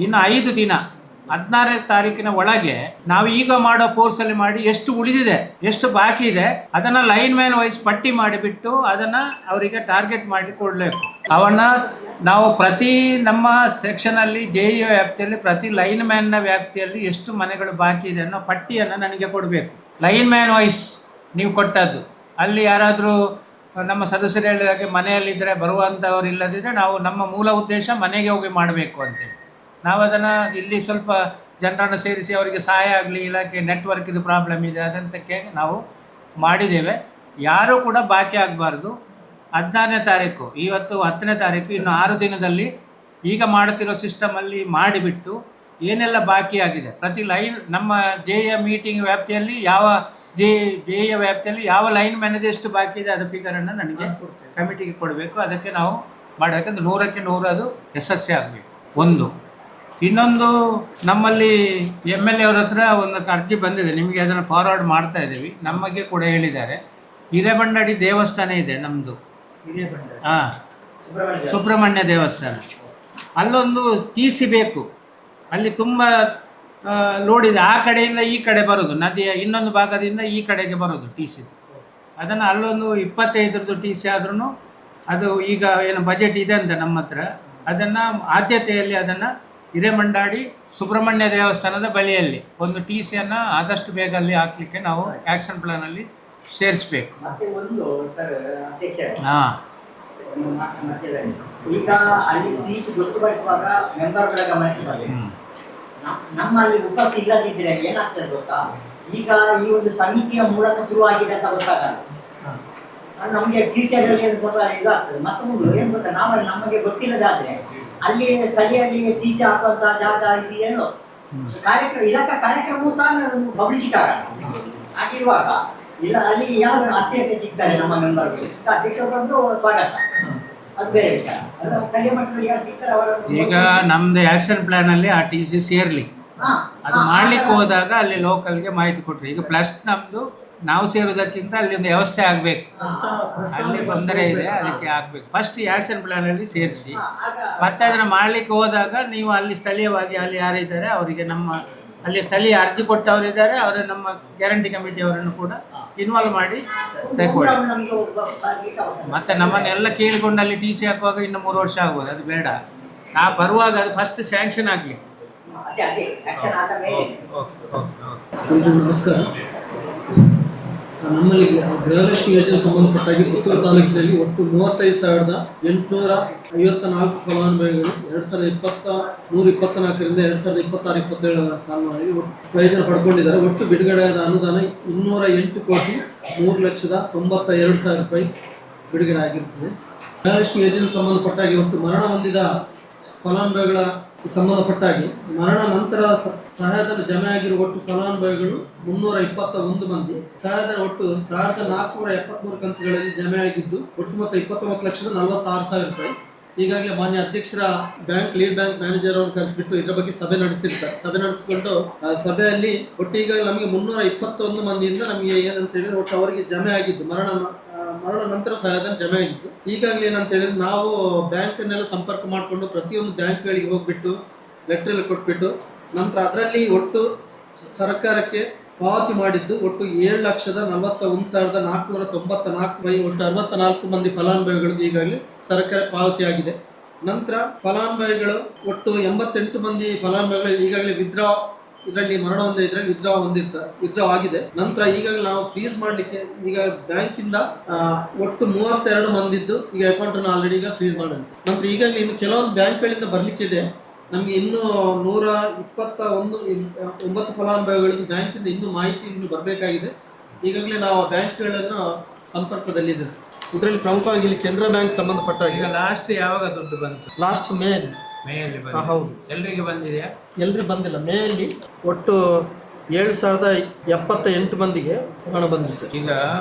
ಇನ್ನು 5 ದಿನ 16ನೇ ತಾರೀಕಿನ ಒಳಗೆ ನಾವು ಈಗ ಮಾಡೋ ಕೋರ್ಸಲ್ಲಿ ಮಾಡಿ ಎಷ್ಟು ಉಳಿದಿದೆ ಎಷ್ಟು ಬಾಕಿ ಇದೆ ಅದನ್ನು ಲೈನ್ ಮ್ಯಾನ್ ವೈಸ್ ಪಟ್ಟಿ ಮಾಡಿಬಿಟ್ಟು ಅದನ್ನು ಅವರಿಗೆ ಟಾರ್ಗೆಟ್ ಮಾಡಿ ಕೊಡಬೇಕು. ಅವನ್ನ ನಾವು ಪ್ರತಿ ನಮ್ಮ ಸೆಕ್ಷನಲ್ಲಿ JEO ವ್ಯಾಪ್ತಿಯಲ್ಲಿ ಪ್ರತಿ ಲೈನ್ ಮ್ಯಾನ್ನ ವ್ಯಾಪ್ತಿಯಲ್ಲಿ ಎಷ್ಟು ಮನೆಗಳು ಬಾಕಿ ಇದೆ ಅನ್ನೋ ಪಟ್ಟಿಯನ್ನು ನನಗೆ ಕೊಡಬೇಕು. ಲೈನ್ ಮ್ಯಾನ್ ವೈಸ್ ನೀವು ಕೊಟ್ಟದ್ದು. ಅಲ್ಲಿ ಯಾರಾದರೂ ನಮ್ಮ ಸದಸ್ಯರು ಹೇಳಿದಾಗೆ ಮನೆಯಲ್ಲಿದ್ದರೆ ಬರುವಂಥವ್ರು ಇಲ್ಲದಿದ್ದರೆ ನಾವು ನಮ್ಮ ಮೂಲ ಉದ್ದೇಶ ಮನೆಗೆ ಹೋಗಿ ಮಾಡಬೇಕು ಅಂತೇಳಿ ನಾವು ಅದನ್ನು ಇಲ್ಲಿ ಸ್ವಲ್ಪ ಜನರನ್ನು ಸೇರಿಸಿ ಅವರಿಗೆ ಸಹಾಯ ಆಗಲಿ, ಇಲಾಖೆ ನೆಟ್ವರ್ಕ್ ಇದು ಪ್ರಾಬ್ಲಮ್ ಇದೆ ಅದಂತಕ್ಕೆ ನಾವು ಮಾಡಿದ್ದೇವೆ. ಯಾರೂ ಕೂಡ ಬಾಕಿ ಆಗಬಾರ್ದು. 16ನೇ ತಾರೀಕು, ಇವತ್ತು 10ನೇ ತಾರೀಕು, ಇನ್ನು 6 ದಿನದಲ್ಲಿ ಈಗ ಮಾಡುತ್ತಿರೋ ಸಿಸ್ಟಮಲ್ಲಿ ಮಾಡಿಬಿಟ್ಟು ಏನೆಲ್ಲ ಬಾಕಿ ಆಗಿದೆ ಪ್ರತಿ ಲೈನ್ ನಮ್ಮ JEO ಮೀಟಿಂಗ್ ವ್ಯಾಪ್ತಿಯಲ್ಲಿ ಯಾವ JEO ವ್ಯಾಪ್ತಿಯಲ್ಲಿ ಯಾವ ಲೈನ್ ಮ್ಯಾನೇಜ್ ಎಷ್ಟು ಬಾಕಿ ಇದೆ ಅದರ ಫಿಗರನ್ನು ನನಗೆ ಕಮಿಟಿಗೆ ಕೊಡಬೇಕು. ಅದಕ್ಕೆ ನಾವು ಮಾಡಬೇಕಂದ್ರೆ 100ಕ್ಕೆ 100 ಅದು ಯಶಸ್ವಿ ಆಗಬೇಕು. ಒಂದು ಇನ್ನೊಂದು ನಮ್ಮಲ್ಲಿ MLA ಅವ್ರ ಹತ್ರ ಒಂದು ಅರ್ಜಿ ಬಂದಿದೆ, ನಿಮಗೆ ಅದನ್ನು ಫಾರ್ವರ್ಡ್ ಮಾಡ್ತಾ ಇದ್ದೀವಿ. ನಮಗೆ ಕೂಡ ಹೇಳಿದ್ದಾರೆ, ಹಿರೇಬಂಡಡಿ ದೇವಸ್ಥಾನ ಇದೆ ನಮ್ಮದು, ಹಾಂ ಸುಬ್ರಹ್ಮಣ್ಯ ದೇವಸ್ಥಾನ, ಅಲ್ಲೊಂದು TC ಬೇಕು. ಅಲ್ಲಿ ತುಂಬ ಲೋಡ್ ಇದೆ, ಆ ಕಡೆಯಿಂದ ಈ ಕಡೆ ಬರೋದು, ನದಿಯ ಇನ್ನೊಂದು ಭಾಗದಿಂದ ಈ ಕಡೆಗೆ ಬರೋದು TC. ಅದನ್ನು ಅಲ್ಲೊಂದು 25 TC ಆದ್ರೂ ಅದು ಈಗ ಏನು ಬಜೆಟ್ ಇದೆ ಅಂತ ನಮ್ಮ ಹತ್ರ, ಅದನ್ನು ಆದ್ಯತೆಯಲ್ಲಿ ಅದನ್ನು ಹಿರೇಮಂಡಾಡಿ ಸುಬ್ರಹ್ಮಣ್ಯ ದೇವಸ್ಥಾನದ ಬಳಿಯಲ್ಲಿ ಒಂದು ಟಿ ಸಿಯನ್ನು ಆದಷ್ಟು ಬೇಗ ಅಲ್ಲಿ ಹಾಕಲಿಕ್ಕೆ ನಾವು ಆ್ಯಕ್ಷನ್ ಪ್ಲಾನಲ್ಲಿ ಸೇರಿಸ್ಬೇಕು. ಮತ್ತೆ ಒಂದು ಸರ್ ಅಧ್ಯಕ್ಷರೇ, ಹಾಂ, ಮಧ್ಯದಲ್ಲಿ ಈಗ ಅಲ್ಲಿ ಫೀಸ್ ಗೊತ್ತುಪಡಿಸುವಾಗ ಮೆಂಬರ್ಗಳ ಗಮನಕ್ಕೆ ಬರಬೇಕು. ನಮ್ಮಲ್ಲಿ ಉಪಸ್ಥಿತಿ ಇಲ್ಲದಿದ್ರೆ ಏನಾಗ್ತದೆ ಗೊತ್ತಾ, ಈಗ ಈ ಒಂದು ಸಮಿತಿಯ ಮೂಲಕ ಶುರುವಾಗಿದೆ ಅಂತ ಗೊತ್ತಾಗಲ್ಲ. ನಮಗೆ ಟೀಚರ್ಗಳಿಗೆ ಸ್ವಲ್ಪ ಇದಾಗ್ತದೆ. ಮತ್ತೊಂದು ಏನು ಗೊತ್ತಾ, ನಾವಲ್ಲಿ ನಮಗೆ ಗೊತ್ತಿಲ್ಲದಾದ್ರೆ ಅಲ್ಲಿ ಸರಿಯಾಗಿ ಟೀಚ್ ಹಾಕುವಂತ ಜಾಗ ಇಲ್ಲಿ ಏನು ಕಾರ್ಯಕ್ರಮ ಇಲಾಖಾ ಕಾರ್ಯಕ್ರಮವೂ ಸಹ ಪಬ್ಲಿಸಿಟಿ ಆಗಲ್ಲ. ಹಾಗಿರುವಾಗ ಇಲ್ಲ ಅಲ್ಲಿ ಯಾರು ಹತ್ತಿರಕ್ಕೆ ಸಿಗ್ತಾರೆ ನಮ್ಮ ಮೆಂಬರ್ಗಳು, ಅಧ್ಯಕ್ಷರು ಬಂದು ಸ್ವಾಗತ, ಅದು ಬೇರೆ ವಿಚಾರ. ಸ್ಥಳೀಯ ಮಟ್ಟದಲ್ಲಿ ಯಾರು ಸಿಗ್ತಾರೆ ಅವರ ಈಗ ನಮ್ದು ಆ್ಯಕ್ಷನ್ ಪ್ಲಾನಲ್ಲಿ ಆ ಟಿ ಸಿ ಸೇರ್ಲಿ, ಅದು ಮಾಡ್ಲಿಕ್ಕೆ ಹೋದಾಗ ಅಲ್ಲಿ ಲೋಕಲ್ಗೆ ಮಾಹಿತಿ ಕೊಟ್ರಿ. ಈಗ ಪ್ಲಸ್ ನಮ್ದು ನಾವು ಸೇರೋದಕ್ಕಿಂತ ಅಲ್ಲಿ ಒಂದು ವ್ಯವಸ್ಥೆ ಆಗಬೇಕು, ಅಲ್ಲಿ ತೊಂದರೆ ಇದೆ, ಅದಕ್ಕೆ ಆಗಬೇಕು. ಫಸ್ಟ್ ಆ್ಯಕ್ಷನ್ ಪ್ಲಾನಲ್ಲಿ ಸೇರಿಸಿ, ಮತ್ತೆ ಅದನ್ನು ಮಾಡಲಿಕ್ಕೆ ಹೋದಾಗ ನೀವು ಅಲ್ಲಿ ಸ್ಥಳೀಯವಾಗಿ ಅಲ್ಲಿ ಯಾರಿದ್ದಾರೆ ಅವರಿಗೆ ನಮ್ಮ ಅಲ್ಲಿ ಸ್ಥಳೀಯ ಅರ್ಜಿ ಕೊಟ್ಟವರಿದ್ದಾರೆ ಅವರ ನಮ್ಮ ಗ್ಯಾರಂಟಿ ಕಮಿಟಿಯವರನ್ನು ಕೂಡ ಇನ್ವಾಲ್ವ್ ಮಾಡಿ ತಗೊಳ್ಳಿ. ಮತ್ತೆ ನಮ್ಮನ್ನೆಲ್ಲ ಕೇಳಿಕೊಂಡು ಅಲ್ಲಿ ಟಿ ಸಿ ಹಾಕುವಾಗ ಇನ್ನು 3 ವರ್ಷ ಆಗ್ಬೋದು, ಅದು ಬೇಡ. ನಾ ಬರುವಾಗ ಅದು ಫಸ್ಟ್ ಸ್ಯಾಂಕ್ಷನ್ ಆಗಲಿ. ನಮಸ್ಕಾರ. ನಮ್ಮಲ್ಲಿ ಗೃಹಲಕ್ಷ್ಮಿ ಯೋಜನೆ ಸಂಬಂಧಪಟ್ಟಾಗಿ ಪುತ್ತೂರು ತಾಲೂಕಿನಲ್ಲಿ ಒಟ್ಟು 35,854 ಫಲಾನುಭವಿಗಳು 2023-24ರಿಂದ 2026-27 ಸಾಲಿನಲ್ಲಿ ಪ್ರಯೋಜನ ಪಡ್ಕೊಂಡಿದ್ದಾರೆ. ಒಟ್ಟು ಬಿಡುಗಡೆಯಾದ ಅನುದಾನ 208,03,92,000 ರೂಪಾಯಿ ಬಿಡುಗಡೆ ಆಗಿರುತ್ತದೆ. ಗೃಹಲಕ್ಷ್ಮಿ ಯೋಜನೆ ಸಂಬಂಧಪಟ್ಟಾಗಿ ಒಟ್ಟು ಮರಣ ಹೊಂದಿದ ಫಲಾನುಭವಿಗಳ ಸಂಬಂಧಪಟ್ಟಾಗಿ ಮರಣ ನಂತರ ಸಹಾಯಧನ ಜಮೆ ಆಗಿರುವ ಒಟ್ಟು ಫಲಾನುಭವಿಗಳು 321 ಮಂದಿ. ಸಹಾಯಧನ ಒಟ್ಟು 1,473 ಕಂತುಗಳಲ್ಲಿ ಜಮೆ ಆಗಿದ್ದು ಒಟ್ಟು ಮೊತ್ತ 29,46,000 ರೂಪಾಯಿ. ಈಗಾಗಲೇ ಮಾನ್ಯ ಅಧ್ಯಕ್ಷರ ಬ್ಯಾಂಕ್ ಲೀಡ್ ಬ್ಯಾಂಕ್ ಮ್ಯಾನೇಜರ್ ಅವರು ಕರೆಸಿಬಿಟ್ಟು ಇದರ ಬಗ್ಗೆ ಸಭೆ ನಡೆಸಿರ್ತಾರೆ. ಸಭೆ ನಡೆಸಿಕೊಂಡು ಸಭೆಯಲ್ಲಿ ಒಟ್ಟು ಈಗಾಗಲೇ ನಮಗೆ 321 ಮಂದಿಯಿಂದ ನಮಗೆ ಏನಂತ ಹೇಳಿದ್ರೆ ಒಟ್ಟು ಅವರಿಗೆ ಜಮೆ ಆಗಿದ್ದು ಮರಣ ನಂತರ ಸಹಾಯಧನ ಜಮೆ ಆಗಿತ್ತು. ಈಗಾಗಲೇ ಏನಂತ ಹೇಳಿದ್ರೆ ನಾವು ಬ್ಯಾಂಕನ್ನೆಲ್ಲ ಸಂಪರ್ಕ ಮಾಡಿಕೊಂಡು ಪ್ರತಿಯೊಂದು ಬ್ಯಾಂಕ್ಗಳಿಗೆ ಹೋಗ್ಬಿಟ್ಟು ಲೆಟರ್ ಎಲ್ಲ ಕೊಟ್ಬಿಟ್ಟು ನಂತರ ಅದರಲ್ಲಿ ಒಟ್ಟು ಸರ್ಕಾರಕ್ಕೆ ಪಾವತಿ ಮಾಡಿದ್ದು ಒಟ್ಟು 7,41,494 ಒಟ್ಟು 64 ಮಂದಿ ಫಲಾನುಭವಿಗಳಿಗೆ ಈಗಾಗಲೇ ಸರ್ಕಾರ ಪಾವತಿ ಆಗಿದೆ. ನಂತರ ಫಲಾನುಭವಿಗಳು ಒಟ್ಟು 88 ಮಂದಿ ಫಲಾನುಭವಿಗಳು ಈಗಾಗಲೇ ವಿತ್ಡ್ರಾ ಇದರಲ್ಲಿ ಮರಣ ಹೊಂದಿದ್ರೆ ವಿತ್ಡ್ರಾ ಆಗಿದೆ. ನಂತರ ಈಗಾಗಲೇ ನಾವು ಫ್ರೀಸ್ ಮಾಡಲಿಕ್ಕೆ ಈಗ ಬ್ಯಾಂಕಿಂದ ಒಟ್ಟು 32 ಮಂದಿದ್ದು ಈಗ ಅಕೌಂಟನ್ನು ಆಲ್ರೆಡಿ ಈಗ ಫ್ರೀಸ್ ಮಾಡಿದೆ. ನಂತರ ಈಗಾಗಲೇ ಇನ್ನು ಕೆಲವೊಂದು ಬ್ಯಾಂಕ್ಗಳಿಂದ ಬರಲಿಕ್ಕಿದೆ. ನಮಗೆ ಇನ್ನೂ 121 ಫಲಾನುಭವಿಗಳಿಗೆ ಬ್ಯಾಂಕಿಂದ ಇನ್ನೂ ಮಾಹಿತಿ ಬರಬೇಕಾಗಿದೆ. ಈಗಾಗಲೇ ನಾವು ಬ್ಯಾಂಕ್ಗಳನ್ನು ಸಂಪರ್ಕದಲ್ಲಿದೆ. ಇದರಲ್ಲಿ ಪ್ರಮುಖವಾಗಿ ಇಲ್ಲಿ ಕೆನರಾ ಬ್ಯಾಂಕ್ ಸಂಬಂಧಪಟ್ಟ ಈಗ ಲಾಸ್ಟ್ ಯಾವಾಗ ದುಡ್ಡು ಬಂತು? ಲಾಸ್ಟ್ ಮೇಯಲ್ಲಿ ಹೌದು. ಎಲ್ರಿಗೆ ಬಂದಿದೆಯಾ? ಎಲ್ರಿಗೂ ಬಂದಿಲ್ಲ. ಮೇಯಲ್ಲಿ ಒಟ್ಟು 7,078 ಮಂದಿಗೆ ಹಣ ಬಂದಿದೆ ಸರ್. ಈಗ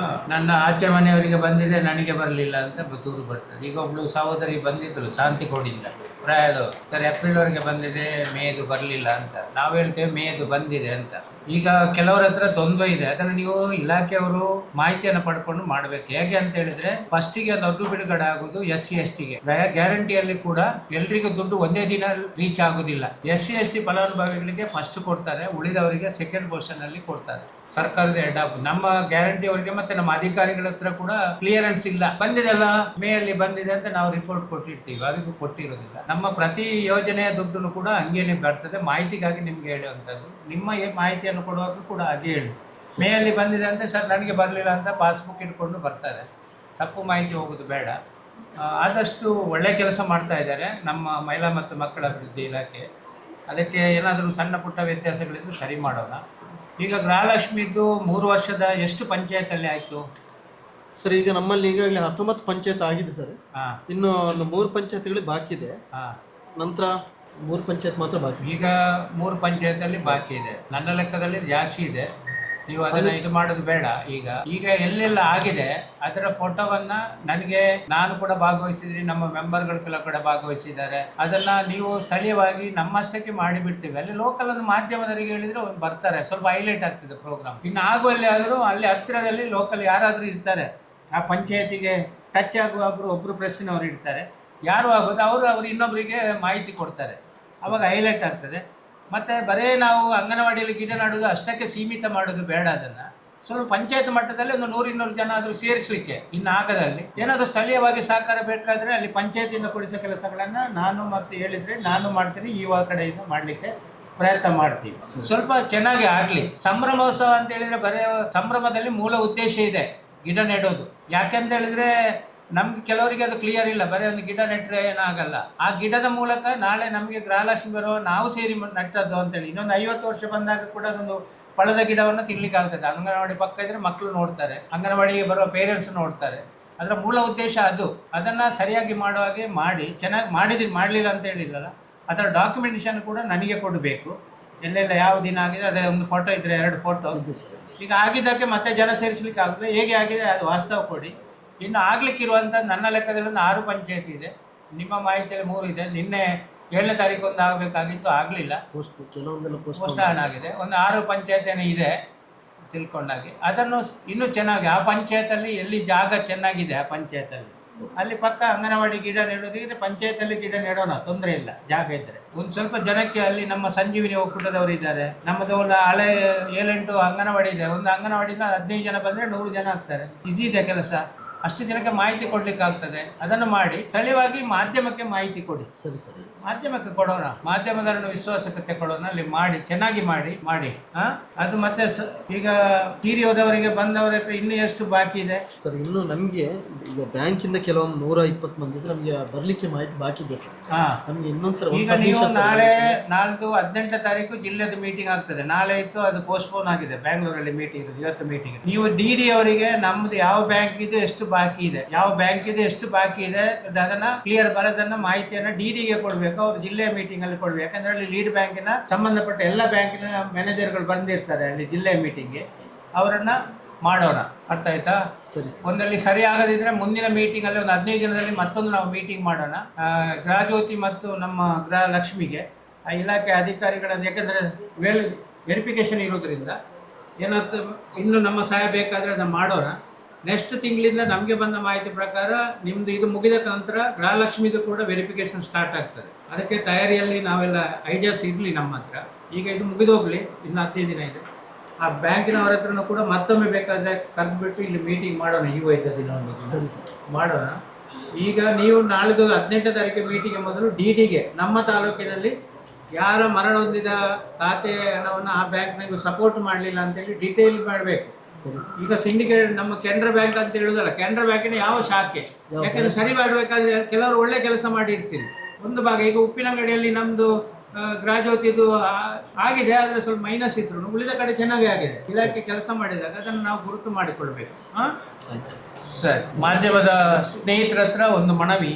ನನ್ನ ಆಚೆ ಮನೆಯವರಿಗೆ ಬಂದಿದೆ, ನನಗೆ ಬರಲಿಲ್ಲ ಅಂತ ದೂರು ಬರ್ತದೆ. ಈಗ ಒಬ್ಳು ಸಹೋದರಿ ಬಂದಿದ್ರು ಶಾಂತಿಕೋಡಿಂದ, ಪ್ರಾಯದವರು, ಸರ್ ಏಪ್ರಿಲ್ವರೆಗೆ ಬಂದಿದೆ, ಮೇದು ಬರಲಿಲ್ಲ ಅಂತ. ನಾವು ಹೇಳ್ತೇವೆ ಮೇದು ಬಂದಿದೆ ಅಂತ. ಈಗ ಕೆಲವರ ಹತ್ರ ದ್ವಂದ್ವ ಇದೆ, ಅದನ್ನು ನೀವು ಇಲಾಖೆಯವರು ಮಾಹಿತಿಯನ್ನು ಪಡ್ಕೊಂಡು ಮಾಡಬೇಕು. ಹೇಗೆ ಅಂತ ಹೇಳಿದ್ರೆ ಫಸ್ಟಿಗೆ ದುಡ್ಡು ಬಿಡುಗಡೆ ಆಗೋದು SC/ST ಗೆ. ಗ್ಯಾರಂಟಿಯಲ್ಲಿ ಕೂಡ ಎಲ್ರಿಗೂ ದುಡ್ಡು ಒಂದೇ ದಿನ ರೀಚ್ ಆಗೋದಿಲ್ಲ. SC/ST ಫಲಾನುಭವಿಗಳಿಗೆ ಫಸ್ಟ್ ಕೊಡ್ತಾರೆ, ಉಳಿದವರಿಗೆ ಸೆಕೆಂಡ್ ಪೋರ್ಷನ್ ಅಲ್ಲಿ ಕೊಡ್ತಾರೆ. ಸರ್ಕಾರದ ಹೆಡ್ ಆಫ್ ನಮ್ಮ ಗ್ಯಾರಂಟಿ ಅವರಿಗೆ ಮತ್ತೆ ನಮ್ಮ ಅಧಿಕಾರಿಗಳ ಹತ್ರ ಕೂಡ ಕ್ಲಿಯರೆನ್ಸ್ ಇಲ್ಲ. ಬಂದಿದೆಲ್ಲ ಮೇಯಲ್ಲಿ ಬಂದಿದೆ ಅಂತ ನಾವು ರಿಪೋರ್ಟ್ ಕೊಟ್ಟಿರ್ತೀವಿ, ಅವರಿಗೂ ಕೊಟ್ಟಿರೋದಿಲ್ಲ. ನಮ್ಮ ಪ್ರತಿ ಯೋಜನೆಯ ದುಡ್ಡು ಕೂಡ ಹಂಗೇನೆ ಬರ್ತದೆ. ಮಾಹಿತಿಗಾಗಿ ನಿಮ್ಗೆ ಹೇಳುವಂಥದ್ದು, ನಿಮ್ಮ ಮಾಹಿತಿಯನ್ನು ಕೊಡುವಾಗ ಕೂಡ ಹಾಗೆ ಹೇಳಿ, ಮೇಯಲ್ಲಿ ಬಂದಿದೆ ಅಂತ ಸರ್ ನನಗೆ ಬರಲಿಲ್ಲ ಅಂತ ಪಾಸ್ಬುಕ್ ಇಟ್ಕೊಂಡು ಬರ್ತಾರೆ. ತಪ್ಪು ಮಾಹಿತಿ ಹೋಗೋದು ಬೇಡ. ಆದಷ್ಟು ಒಳ್ಳೆ ಕೆಲಸ ಮಾಡ್ತಾ ಇದ್ದಾರೆ ನಮ್ಮ ಮಹಿಳಾ ಮತ್ತು ಮಕ್ಕಳ ಅಭಿವೃದ್ಧಿ ಇಲಾಖೆ. ಅದಕ್ಕೆ ಏನಾದರೂ ಸಣ್ಣ ಪುಟ್ಟ ವ್ಯತ್ಯಾಸಗಳಿದ್ರು ಸರಿ ಮಾಡೋಣ. ಈಗ ಗೃಹಲಕ್ಷ್ಮಿದು 3 ವರ್ಷದ ಎಷ್ಟು ಪಂಚಾಯತಲ್ಲಿ ಆಯಿತು ಸರ್? ಈಗ ನಮ್ಮಲ್ಲಿ ಈಗಾಗಲೇ 19 ಪಂಚಾಯತ್ ಆಗಿದೆ ಸರ್. ಇನ್ನು 3 ಪಂಚಾಯತ್ಗಳಿಗೆ ಬಾಕಿ ಇದೆ. ನಂತರ 3 ಪಂಚಾಯತ್ ಮಾತ್ರ ಬಾಕಿ. ಈಗ 3 ಪಂಚಾಯತಲ್ಲಿ ಬಾಕಿ ಇದೆ. ನನ್ನ ಲೆಕ್ಕದಲ್ಲಿ ಜಾಸ್ತಿ ಇದೆ. ನೀವು ಅದನ್ನ ಇದು ಮಾಡೋದು ಬೇಡ. ಈಗ ಎಲ್ಲೆಲ್ಲ ಆಗಿದೆ ಅದರ ಫೋಟೋವನ್ನ ನನಗೆ, ನಾನು ಕೂಡ ಭಾಗವಹಿಸಿದ್ದೀನಿ, ನಮ್ಮ ಮೆಂಬರ್ಗಳು ಕೆಲವು ಕಡೆ ಭಾಗವಹಿಸಿದ್ದಾರೆ. ಅದನ್ನ ನೀವು ಸ್ಥಳೀಯವಾಗಿ ನಮ್ಮಷ್ಟಕ್ಕೆ ಮಾಡಿಬಿಡ್ತೀವಿ. ಅಲ್ಲಿ ಲೋಕಲ್ ಅನ್ನು ಮಾಧ್ಯಮದವರಿಗೆ ಹೇಳಿದ್ರೆ ಬರ್ತಾರೆ, ಸ್ವಲ್ಪ ಹೈಲೈಟ್ ಆಗ್ತದೆ ಪ್ರೋಗ್ರಾಮ್. ಇನ್ನು ಆಗುವಲ್ಲಿ ಆದರೂ ಅಲ್ಲಿ ಹತ್ತಿರದಲ್ಲಿ ಲೋಕಲ್ ಯಾರಾದರೂ ಇರ್ತಾರೆ, ಆ ಪಂಚಾಯತಿಗೆ ಟಚ್ ಆಗುವ ಒಬ್ರು ಪ್ರೆಸ್ಸಿನವರು ಇರ್ತಾರೆ. ಯಾರು ಆಗೋದು ಅವರು ಇನ್ನೊಬ್ಬರಿಗೆ ಮಾಹಿತಿ ಕೊಡ್ತಾರೆ, ಅವಾಗ ಹೈಲೈಟ್ ಆಗ್ತದೆ. ಮತ್ತು ಬರೀ ನಾವು ಅಂಗನವಾಡಿಯಲ್ಲಿ ಗಿಡ ನೆಡೋದು ಅಷ್ಟಕ್ಕೆ ಸೀಮಿತ ಮಾಡೋದು ಬೇಡ. ಅದನ್ನು ಸ್ವಲ್ಪ ಪಂಚಾಯತ್ ಮಟ್ಟದಲ್ಲಿ ಒಂದು 100-200 ಜನ ಆದರೂ ಸೇರಿಸಲಿಕ್ಕೆ ಇನ್ನು ಆಗದಲ್ಲಿ ಏನಾದರೂ ಸ್ಥಳೀಯವಾಗಿ ಸಹಕಾರ ಬೇಕಾದರೆ ಅಲ್ಲಿ ಪಂಚಾಯತಿಯಿಂದ ಕೊಡಿಸೋ ಕೆಲಸಗಳನ್ನು ನಾನು ಮತ್ತೆ ಹೇಳಿದರೆ ನಾನು ಮಾಡ್ತೀನಿ, ಯುವ ಕಡೆಯಿಂದ ಮಾಡಲಿಕ್ಕೆ ಪ್ರಯತ್ನ ಮಾಡ್ತೀವಿ. ಸ್ವಲ್ಪ ಚೆನ್ನಾಗಿ ಆಗಲಿ. ಸಂಭ್ರಮೋತ್ಸವ ಅಂತ ಹೇಳಿದರೆ ಬರೀ ಸಂಭ್ರಮದಲ್ಲಿ ಮೂಲ ಉದ್ದೇಶ ಇದೆ ಗಿಡ ನೆಡೋದು. ಯಾಕೆಂತ ಹೇಳಿದ್ರೆ ನಮ್ಗೆ ಕೆಲವರಿಗೆ ಅದು ಕ್ಲಿಯರ್ ಇಲ್ಲ, ಬರೀ ಒಂದು ಗಿಡ ನೆಟ್ಟರೆ ಏನಾಗಲ್ಲ. ಆ ಗಿಡದ ಮೂಲಕ ನಾಳೆ ನಮಗೆ ಗೃಹಲಕ್ಷ್ಮಿ ಬರೋ ನಾವು ಸೇರಿ ನೆಟ್ಟದ್ದು ಅಂತೇಳಿ ಇನ್ನೊಂದು 50 ವರ್ಷ ಬಂದಾಗ ಕೂಡ ಅದೊಂದು ಫಲದ ಗಿಡವನ್ನು ತಿನ್ಲಿಕ್ಕೆ ಆಗ್ತದೆ. ಅಂಗನವಾಡಿ ಪಕ್ಕ ಇದ್ರೆ ಮಕ್ಕಳು ನೋಡ್ತಾರೆ, ಅಂಗನವಾಡಿಗೆ ಬರುವ ಪೇರೆಂಟ್ಸ್ ನೋಡ್ತಾರೆ. ಅದರ ಮೂಲ ಉದ್ದೇಶ ಅದು. ಅದನ್ನು ಸರಿಯಾಗಿ ಮಾಡೋ ಹಾಗೆ ಮಾಡಿ ಚೆನ್ನಾಗಿ ಮಾಡಲಿಲ್ಲ ಅಂತ ಹೇಳಿಲ್ಲಲ್ಲ, ಅದರ ಡಾಕ್ಯುಮೆಂಟೇಶನ್ ಕೂಡ ನನಗೆ ಕೊಡಬೇಕು. ಎಲ್ಲೆಲ್ಲ ಯಾವ ದಿನ ಆಗಿದೆ ಅದೇ ಒಂದು ಫೋಟೋ ಇದ್ರೆ 2 ಫೋಟೋ. ಈಗ ಆಗಿದ್ದಕ್ಕೆ ಮತ್ತೆ ಜನ ಸೇರಿಸಲಿಕ್ಕೆ ಆಗುತ್ತೆ, ಹೇಗೆ ಆಗಿದೆ ಅದು ವಾಸ್ತವ ಕೊಡಿ. ಇನ್ನು ಆಗ್ಲಿಕ್ಕಿರುವಂಥದ್ದು ನನ್ನ ಲೆಕ್ಕದಲ್ಲಿ ಒಂದು 6 ಪಂಚಾಯತ್ ಇದೆ, ನಿಮ್ಮ ಮಾಹಿತಿಯಲ್ಲಿ 3 ಇದೆ. ನಿನ್ನೆ 7ನೇ ತಾರೀಕು ಒಂದು ಆಗಬೇಕಾಗಿತ್ತು, ಆಗಲಿಲ್ಲ, ಪೋಸ್ಟ್ಪೋನ್ ಆಗಿದೆ. ಒಂದು 6 ಪಂಚಾಯತ್ ಏನೋ ಇದೆ ತಿಳ್ಕೊಂಡಾಗೆ. ಅದನ್ನು ಇನ್ನೂ ಚೆನ್ನಾಗಿ ಆ ಪಂಚಾಯತಲ್ಲಿ ಎಲ್ಲಿ ಜಾಗ ಚೆನ್ನಾಗಿದೆ ಆ ಪಂಚಾಯತಲ್ಲಿ ಅಲ್ಲಿ ಪಕ್ಕ ಅಂಗನವಾಡಿ ಗಿಡ ನೆಡೋದಿದ್ರೆ ಪಂಚಾಯತಲ್ಲಿ ಗಿಡ ನೆಡೋಣ, ತೊಂದರೆ ಇಲ್ಲ. ಜಾಗ ಇದ್ದರೆ ಒಂದು ಸ್ವಲ್ಪ ಜನಕ್ಕೆ ಅಲ್ಲಿ ನಮ್ಮ ಸಂಜೀವಿನಿ ಒಕ್ಕೂಟದವರು ಇದ್ದಾರೆ, ನಮ್ಮದು ಒಂದು ಹಳೆ 7-8 ಅಂಗನವಾಡಿ ಇದೆ. ಒಂದು ಅಂಗನವಾಡಿಯಿಂದ 15 ಜನ ಬಂದರೆ 100 ಜನ ಆಗ್ತಾರೆ. ಈಸಿ ಇದೆ ಕೆಲಸ. ಅಷ್ಟು ಜನಕ್ಕೆ ಮಾಹಿತಿ ಕೊಡ್ಲಿಕ್ಕೆ ಆಗ್ತದೆ. ಅದನ್ನು ಮಾಡಿ ಸ್ಥಳೀಯವಾಗಿ ಮಾಧ್ಯಮಕ್ಕೆ ಮಾಹಿತಿ ಕೊಡಿ. ಸರಿ, ಮಾಧ್ಯಮಕ್ಕೆ ಕೊಡೋಣ, ಮಾಧ್ಯಮದವರನ್ನು ವಿಶ್ವಾಸಕ್ಕೆ ತಗೊಳ್ಳೋಣ. ಅಲ್ಲಿ ಮಾಡಿ ಚೆನ್ನಾಗಿ ಮಾಡಿ ಅದು ಮತ್ತೆ ಈಗ ತೀರಿ ಹೋದವರಿಗೆ ಬಂದವರಿಗೆ ಇನ್ನೂ ಎಷ್ಟು ಬಾಕಿ ಇದೆ ಸರ್? ಇನ್ನು ನಮಗೆ ಈಗ ಬ್ಯಾಂಕಿಂದ ಕೆಲವೊಂದು 120 ಮಂದಿ ನಮಗೆ ಬರ್ಲಿಕ್ಕೆ ಮಾಹಿತಿ ಬಾಕಿ ಇದೆ ಸರ್. ನಮಗೆ ಇನ್ನೊಂದ್ಸಲ ಈಗ ನೀವು ನಾಳ್ದು 18ನೇ ತಾರೀಕು ಜಿಲ್ಲೆದು ಮೀಟಿಂಗ್ ಆಗ್ತದೆ. ನಾಳೆ ಇತ್ತು, ಅದು ಪೋಸ್ಟ್ಪೋನ್ ಆಗಿದೆ. ಬ್ಯಾಂಗ್ಳೂರಲ್ಲಿ ಮೀಟಿಂಗ್ ಇರೋದು, ಇವತ್ತು ಮೀಟಿಂಗ್. ನೀವು ಡಿ ಅವರಿಗೆ ನಮ್ದು ಯಾವ ಬ್ಯಾಂಕ್ ಇದೆ, ಎಷ್ಟು ಬಾಕಿ ಇದೆ, ಯಾವ ಬ್ಯಾಂಕ್ ಇದೆ, ಎಷ್ಟು ಬಾಕಿ ಇದೆ, ಅದನ್ನ ಕ್ಲಿಯರ್ ಬರೋದನ್ನ ಮಾಹಿತಿಯನ್ನ ಡಿಡಿಗೆ ಕೊಡ್ಬೇಕು. ಅವ್ರು ಜಿಲ್ಲೆಯ ಮೀಟಿಂಗ್ ಅಲ್ಲಿ ಕೊಡ್ಬೇಕು. ಯಾಕಂದ್ರೆ ಅಲ್ಲಿ ಲೀಡ್ ಬ್ಯಾಂಕಿನ ಸಂಬಂಧಪಟ್ಟ ಎಲ್ಲ ಬ್ಯಾಂಕಿನ ಮ್ಯಾನೇಜರ್ಗಳು ಬಂದಿರ್ತಾರೆ ಅಲ್ಲಿ ಜಿಲ್ಲೆಯ ಮೀಟಿಂಗ್ಗೆ. ಅವರನ್ನ ಮಾಡೋಣ, ಅರ್ಥ ಆಯ್ತಾ? ಸರಿ. ಒಂದಲ್ಲಿ ಸರಿ ಆಗದಿದ್ರೆ ಮುಂದಿನ ಮೀಟಿಂಗ್ ಅಲ್ಲಿ ಒಂದು 15 ದಿನದಲ್ಲಿ ಮತ್ತೊಂದು ನಾವು ಮೀಟಿಂಗ್ ಮಾಡೋಣ. ಗೃಹಜ್ಯೋತಿ ಮತ್ತು ನಮ್ಮ ಗೃಹಲಕ್ಷ್ಮಿಗೆ ಆ ಇಲಾಖೆ ಅಧಿಕಾರಿಗಳನ್ನು, ಯಾಕಂದ್ರೆ ವೆರಿಫಿಕೇಶನ್ ಇರೋದ್ರಿಂದ ಏನಾಯ್ತು ಇನ್ನು ನಮ್ಮ ಸಹಾಯ ಬೇಕಾದ್ರೆ ಅದನ್ನ ಮಾಡೋಣ. ನೆಕ್ಸ್ಟ್ ತಿಂಗಳಿಂದ ನಮಗೆ ಬಂದ ಮಾಹಿತಿ ಪ್ರಕಾರ ನಿಮ್ದು ಇದು ಮುಗಿದ ನಂತರ ಗೃಹಲಕ್ಷ್ಮಿದು ಕೂಡ ವೆರಿಫಿಕೇಶನ್ ಸ್ಟಾರ್ಟ್ ಆಗ್ತದೆ. ಅದಕ್ಕೆ ತಯಾರಿಯಲ್ಲಿ ನಾವೆಲ್ಲ ಐಡಿಯಾಸ್ ಇರಲಿ ನಮ್ಮ ಹತ್ರ. ಈಗ ಇದು ಮುಗಿದೋಗ್ಲಿ, ಇನ್ನು 15 ದಿನ ಇದೆ. ಆ ಬ್ಯಾಂಕಿನವರ ಹತ್ರನೂ ಕೂಡ ಮತ್ತೊಮ್ಮೆ ಬೇಕಾದರೆ ಕರೆದುಬಿಟ್ಟು ಇಲ್ಲಿ ಮೀಟಿಂಗ್ ಮಾಡೋಣ. ಈ ವೈದ್ಯ ದಿನ ಮಾಡೋಣ. ಈಗ ನೀವು ನಾಳಿದ್ದು 18ನೇ ತಾರೀಕು ಮೀಟಿಂಗ್ ಮೊದಲು ಡಿಡಿಗೆ ನಮ್ಮ ತಾಲೂಕಿನಲ್ಲಿ ಯಾರ ಮರಣ ಹೊಂದಿದ ಖಾತೆ ಹಣವನ್ನು ಆ ಬ್ಯಾಂಕ್ನಾಗ ಸಪೋರ್ಟ್ ಮಾಡಲಿಲ್ಲ ಅಂತೇಳಿ ಡಿಟೇಲ್ ಮಾಡಬೇಕು. ಈಗ ಸಿಂಡಿಕೇಟ್ ನಮ್ಮ ಕೆನರಾ ಬ್ಯಾಂಕ್ ಅಂತ ಹೇಳುದಲ್ಲ, ಕೆನರಾ ಬ್ಯಾಂಕಿನ ಯಾವ ಶಾಖೆ, ಯಾಕಂದ್ರೆ ಸರಿ ಮಾಡಬೇಕಾದ್ರೆ ಕೆಲವರು ಒಳ್ಳೆ ಕೆಲಸ ಮಾಡಿರ್ತೀರಿ. ಒಂದು ಭಾಗ ಈಗ ಉಪ್ಪಿನಂಗಡಿಯಲ್ಲಿ ನಮ್ದು ಗೃಹಜ್ಯೋತಿದು ಆಗಿದೆ, ಆದರೆ ಸ್ವಲ್ಪ ಮೈನಸ್ ಇದ್ರು, ಉಳಿದ ಕಡೆ ಚೆನ್ನಾಗಿ ಆಗಿದೆ. ಇಲಾಖೆ ಕೆಲಸ ಮಾಡಿದಾಗ ಅದನ್ನು ನಾವು ಗುರುತು ಮಾಡಿಕೊಳ್ಬೇಕು. ಸರಿ. ಮಾಧ್ಯಮದ ಸ್ನೇಹಿತರ ಹತ್ರ ಒಂದು ಮನವಿ.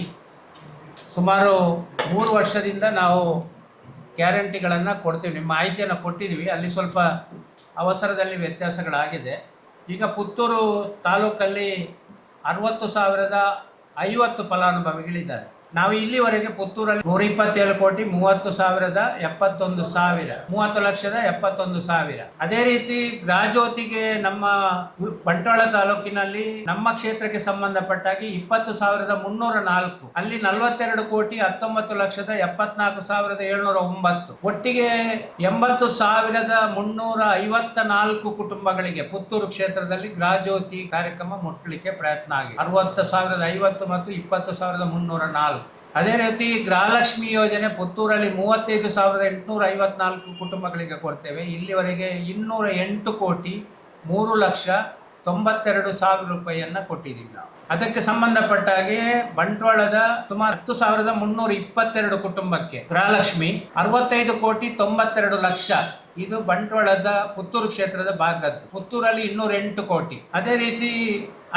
ಸುಮಾರು 3 ವರ್ಷದಿಂದ ನಾವು ಗ್ಯಾರಂಟಿಗಳನ್ನು ಕೊಡ್ತೀವಿ, ನಿಮ್ಮ ಮಾಹಿತಿಯನ್ನು ಕೊಟ್ಟಿದ್ದೀವಿ. ಅಲ್ಲಿ ಸ್ವಲ್ಪ ಅವಸರದಲ್ಲಿ ವ್ಯತ್ಯಾಸಗಳಾಗಿದೆ. ಈಗ ಪುತ್ತೂರು ತಾಲೂಕಲ್ಲಿ 60,050 ಫಲಾನುಭವಿಗಳಿದ್ದಾರೆ. ನಾವು ಇಲ್ಲಿವರೆಗೆ ಪುತ್ತೂರಲ್ಲಿ 127,30,71,000 30,71,000. ಅದೇ ರೀತಿ ಗೃಹಜ್ಯೋತಿಗೆ ನಮ್ಮ ಬಂಟ್ವಾಳ ತಾಲೂಕಿನಲ್ಲಿ ನಮ್ಮ ಕ್ಷೇತ್ರಕ್ಕೆ ಸಂಬಂಧಪಟ್ಟಾಗಿ 20,304, ಅಲ್ಲಿ 42,19,74,709. ಒಟ್ಟಿಗೆ 80,354 ಕುಟುಂಬಗಳಿಗೆ ಪುತ್ತೂರು ಕ್ಷೇತ್ರದಲ್ಲಿ ಗೃಹಜ್ಯೋತಿ ಕಾರ್ಯಕ್ರಮ ಮುಟ್ಟಲಿಕ್ಕೆ ಪ್ರಯತ್ನ ಆಗಿದೆ. 60,050 ಮತ್ತು 20,304. ಅದೇ ರೀತಿ ಗೃಹಲಕ್ಷ್ಮಿ ಯೋಜನೆ ಪುತ್ತೂರಲ್ಲಿ 35,854 ಕುಟುಂಬಗಳಿಗೆ ಕೊಡ್ತೇವೆ. ಇಲ್ಲಿವರೆಗೆ 208,03,92,000 ರೂಪಾಯಿಯನ್ನು ಕೊಟ್ಟಿದ್ದೀವಿ ನಾವು. ಅದಕ್ಕೆ ಸಂಬಂಧಪಟ್ಟ ಹಾಗೆ ಬಂಟ್ವಾಳದ ಸುಮಾರು 10,322 ಕುಟುಂಬಕ್ಕೆ ಗೃಹಲಕ್ಷ್ಮಿ 65,92,00,000. ಇದು ಬಂಟ್ವಾಳದ ಪುತ್ತೂರು ಕ್ಷೇತ್ರದ ಭಾಗದ್ದು. ಪುತ್ತೂರಲ್ಲಿ 208 ಕೋಟಿ. ಅದೇ ರೀತಿ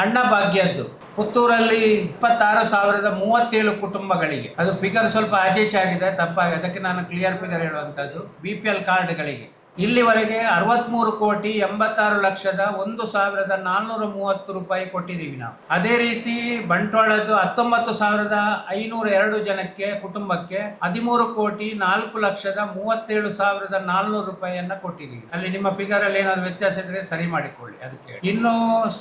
ಅಣ್ಣ ಭಾಗ್ಯದ್ದು ಪುತ್ತೂರಲ್ಲಿ 26,037 ಕುಟುಂಬಗಳಿಗೆ. ಅದು ಫಿಗರ್ ಸ್ವಲ್ಪ ಆಚೀಚೆ ಆಗಿದೆ, ತಪ್ಪಾಗಿದೆ. ಅದಕ್ಕೆ ನಾನು ಕ್ಲಿಯರ್ ಫಿಗರ್ ಹೇಳುವಂಥದ್ದು BPL ಕಾರ್ಡ್ಗಳಿಗೆ ಇಲ್ಲಿವರೆಗೆ 63,86,01,430 ರೂಪಾಯಿ ಕೊಟ್ಟಿದ್ದೀವಿ ನಾವು. ಅದೇ ರೀತಿ ಬಂಟ್ವಾಳದ್ದು 19,502 ಜನಕ್ಕೆ ಕುಟುಂಬಕ್ಕೆ 13,04,37,400 ರೂಪಾಯಿಯನ್ನ ಕೊಟ್ಟಿದ್ದೀವಿ. ಅಲ್ಲಿ ನಿಮ್ಮ ಫಿಗರ್ ಅಲ್ಲಿ ಏನಾದ್ರು ವ್ಯತ್ಯಾಸ ಇದ್ರೆ ಸರಿ ಮಾಡಿಕೊಳ್ಳಿ. ಅದಕ್ಕೆ ಇನ್ನು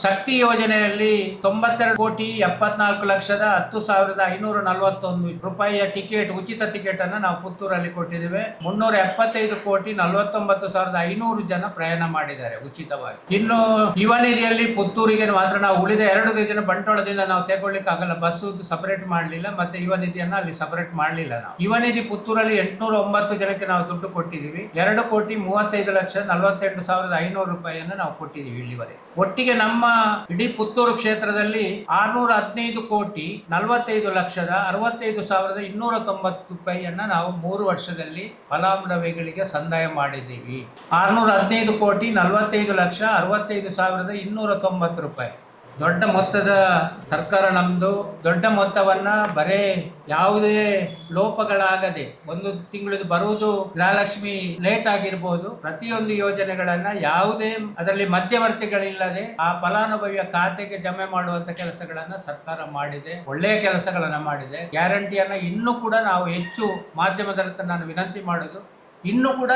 ಶಕ್ತಿ ಯೋಜನೆಯಲ್ಲಿ 92,74,10,541 ರೂಪಾಯಿಯ ಟಿಕೆಟ್, ಉಚಿತ ಟಿಕೆಟ್ ಅನ್ನು ನಾವು ಪುತ್ತೂರಲ್ಲಿ ಕೊಟ್ಟಿದ್ದೇವೆ. 375,49,00,000 49,500 ಜನ ಪ್ರಯಾಣ ಮಾಡಿದ್ದಾರೆ ಉಚಿತವಾಗಿ. ಇನ್ನು ಯುವ ನಿಧಿಯಲ್ಲಿ ಪುತ್ತೂರಿಗೆ ಮಾತ್ರ ನಾವು ಉಳಿದ 2 ದಿನ ಬಂಟ್ವಾಳದಿಂದ ನಾವು ತಗೊಳ್ಳಿಕ್ಕೆ ಆಗಲ್ಲ, ಬಸ್ಸು ಸಪರೇಟ್ ಮಾಡಲಿಲ್ಲ, ಮತ್ತೆ ಯುವ ನಿಧಿಯನ್ನ ಅಲ್ಲಿ ಸಪರೇಟ್ ಮಾಡಲಿಲ್ಲ. ನಾವು ಯುವ ನಿಧಿ ಪುತ್ತೂರಲ್ಲಿ 809 ಜನಕ್ಕೆ ನಾವು ದುಡ್ಡು ಕೊಟ್ಟಿದ್ದೀವಿ. 2,35,48,500 ರೂಪಾಯಿಯನ್ನು ನಾವು ಕೊಟ್ಟಿದ್ದೀವಿ ಇಲ್ಲಿವರೆಗೆ. ಒಟ್ಟಿಗೆ ನಮ್ಮ ಇಡೀ ಪುತ್ತೂರು ಕ್ಷೇತ್ರದಲ್ಲಿ 615,65,65,290 ರೂಪಾಯಿಯನ್ನ ನಾವು 3 ವರ್ಷದಲ್ಲಿ ಫಲಾನುಭವಿಗಳಿಗೆ ಸಂದಾಯ ಮಾಡಿದ್ದೀವಿ. 615,45,65,290 ರೂಪಾಯಿ ದೊಡ್ಡ ಮೊತ್ತದ ಸರ್ಕಾರ ನಮ್ದು. ದೊಡ್ಡ ಮೊತ್ತವನ್ನ ಬರೇ ಯಾವುದೇ ಲೋಪಗಳಾಗದೆ, ಒಂದು ತಿಂಗಳದ್ದು ಬರುವುದು ಗೃಹಲಕ್ಷ್ಮಿ ಲೇಟ್ ಆಗಿರ್ಬೋದು, ಪ್ರತಿಯೊಂದು ಯೋಜನೆಗಳನ್ನ ಯಾವುದೇ ಅದರಲ್ಲಿ ಮಧ್ಯವರ್ತಿಗಳಿಲ್ಲದೆ ಆ ಫಲಾನುಭವಿಯ ಖಾತೆಗೆ ಜಮೆ ಮಾಡುವಂತ ಕೆಲಸಗಳನ್ನ ಸರ್ಕಾರ ಮಾಡಿದೆ. ಒಳ್ಳೆಯ ಕೆಲಸಗಳನ್ನ ಮಾಡಿದೆ. ಗ್ಯಾರಂಟಿಯನ್ನ ಇನ್ನೂ ಕೂಡ ನಾವು ಹೆಚ್ಚು ಮಾಧ್ಯಮದ ಹತ್ರ ನಾನು ವಿನಂತಿ ಮಾಡೋದು, ಇನ್ನೂ ಕೂಡ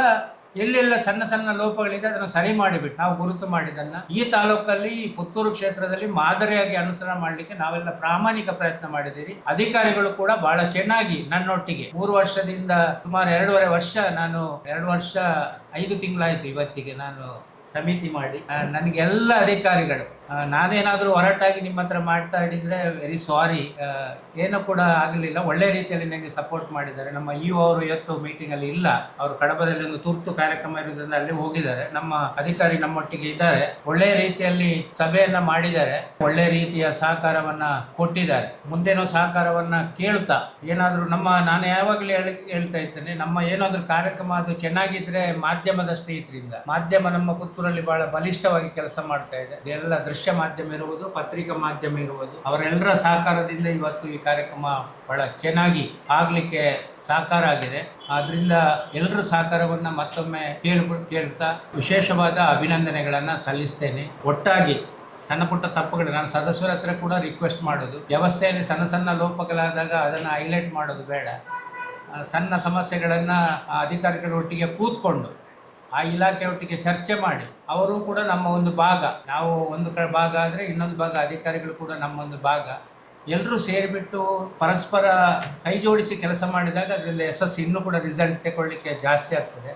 ಎಲ್ಲೆಲ್ಲ ಸಣ್ಣ ಸಣ್ಣ ಲೋಪಗಳಿದೆ ಅದನ್ನು ಸರಿ ಮಾಡಿಬಿಟ್ಟು ನಾವು ಗುರುತು ಮಾಡಿದ್ದನ್ನ ಈ ತಾಲೂಕಲ್ಲಿ, ಪುತ್ತೂರು ಕ್ಷೇತ್ರದಲ್ಲಿ ಮಾದರಿಯಾಗಿ ಅನುಸರಣೆ ಮಾಡಲಿಕ್ಕೆ ನಾವೆಲ್ಲ ಪ್ರಾಮಾಣಿಕ ಪ್ರಯತ್ನ ಮಾಡಿದ್ದೀರಿ. ಅಧಿಕಾರಿಗಳು ಕೂಡ ಬಹಳ ಚೆನ್ನಾಗಿ ನನ್ನೊಟ್ಟಿಗೆ 3 ವರ್ಷದಿಂದ ಸುಮಾರು 2.5 ವರ್ಷ, ನಾನು 2 ವರ್ಷ 5 ತಿಂಗಳಾಯ್ತು ಇವತ್ತಿಗೆ ನಾನು ಸಮಿತಿ ಮಾಡಿ. ನನಗೆ ಎಲ್ಲ ಅಧಿಕಾರಿಗಳು, ನಾನೇನಾದರೂ ಹೊರಟಾಗಿ ನಿಮ್ಮ ಹತ್ರ ಮಾತಾಡಿದ್ರೆ ವೆರಿ ಸಾರಿ, ಏನೂ ಕೂಡ ಆಗಲಿಲ್ಲ. ಒಳ್ಳೆ ರೀತಿಯಲ್ಲಿ ನನಗೆ ಸಪೋರ್ಟ್ ಮಾಡಿದ್ದಾರೆ. ನಮ್ಮ ಅವರು ಇವತ್ತು ಮೀಟಿಂಗ್ ಅಲ್ಲಿ ಇಲ್ಲ, ಅವರು ಕಡಬದಲ್ಲಿ ಒಂದು ತುರ್ತು ಕಾರ್ಯಕ್ರಮ ಇರೋದ್ರಿಂದ ಅಲ್ಲಿ ಹೋಗಿದ್ದಾರೆ. ನಮ್ಮ ಅಧಿಕಾರಿ ನಮ್ಮೊಟ್ಟಿಗೆ ಇದ್ದಾರೆ. ಒಳ್ಳೆಯ ರೀತಿಯಲ್ಲಿ ಸಭೆಯನ್ನ ಮಾಡಿದ್ದಾರೆ, ಒಳ್ಳೆ ರೀತಿಯ ಸಹಕಾರವನ್ನ ಕೊಟ್ಟಿದ್ದಾರೆ. ಮುಂದೇನೋ ಸಹಕಾರವನ್ನ ಕೇಳ್ತಾ ಏನಾದರೂ ನಾನು ಯಾವಾಗಲೂ ಹೇಳ್ತಾ ಇರ್ತೇನೆ, ನಮ್ಮ ಏನಾದರೂ ಕಾರ್ಯಕ್ರಮ ಅದು ಚೆನ್ನಾಗಿದ್ರೆ ಮಾಧ್ಯಮದ ಸ್ನೇಹಿತರಿಂದ, ಮಾಧ್ಯಮ ನಮ್ಮ ಪುತ್ತೂರಲ್ಲಿ ಬಹಳ ಬಲಿಷ್ಠವಾಗಿ ಕೆಲಸ ಮಾಡ್ತಾ ಇದೆ. ಎಲ್ಲ ದೃಶ್ಯ ಮಾಧ್ಯಮ ಇರುವುದು, ಪತ್ರಿಕಾ ಮಾಧ್ಯಮ ಇರುವುದು, ಅವರೆಲ್ಲರ ಸಹಕಾರದಿಂದ ಇವತ್ತು ಈ ಕಾರ್ಯಕ್ರಮ ಬಹಳ ಚೆನ್ನಾಗಿ ಆಗ್ಲಿಕ್ಕೆ ಸಹಕಾರ ಆಗಿದೆ. ಆದ್ರಿಂದ ಎಲ್ಲರ ಸಹಕಾರವನ್ನ ಮತ್ತೊಮ್ಮೆ ಕೇಳ್ತಾ ವಿಶೇಷವಾದ ಅಭಿನಂದನೆಗಳನ್ನ ಸಲ್ಲಿಸ್ತೇನೆ. ಒಟ್ಟಾಗಿ ಸಣ್ಣ ಪುಟ್ಟ ತಪ್ಪುಗಳು ನಾನು ಸದಸ್ಯರ ಹತ್ರ ಕೂಡ ರಿಕ್ವೆಸ್ಟ್ ಮಾಡೋದು, ವ್ಯವಸ್ಥೆಯಲ್ಲಿ ಸಣ್ಣ ಸಣ್ಣ ಲೋಪಗಳಾದಾಗ ಅದನ್ನು ಹೈಲೈಟ್ ಮಾಡೋದು ಬೇಡ. ಸಣ್ಣ ಸಮಸ್ಯೆಗಳನ್ನು ಅಧಿಕಾರಿಗಳ ಒಟ್ಟಿಗೆ ಕೂತ್ಕೊಂಡು ಆ ಇಲಾಖೆ ಒಟ್ಟಿಗೆ ಚರ್ಚೆ ಮಾಡಿ, ಅವರು ಕೂಡ ನಮ್ಮ ಒಂದು ಭಾಗ, ನಾವು ಒಂದು ಭಾಗ ಆದರೆ ಇನ್ನೊಂದು ಭಾಗ ಅಧಿಕಾರಿಗಳು ಕೂಡ ನಮ್ಮೊಂದು ಭಾಗ, ಎಲ್ಲರೂ ಸೇರಿಬಿಟ್ಟು ಪರಸ್ಪರ ಕೈ ಜೋಡಿಸಿ ಕೆಲಸ ಮಾಡಿದಾಗ ಅದರಲ್ಲಿ ಯಶಸ್ಸು ಇನ್ನೂ ಕೂಡ ರಿಸಲ್ಟ್ ತಗೊಳ್ಳಿಕ್ಕೆ ಜಾಸ್ತಿ ಆಗ್ತದೆ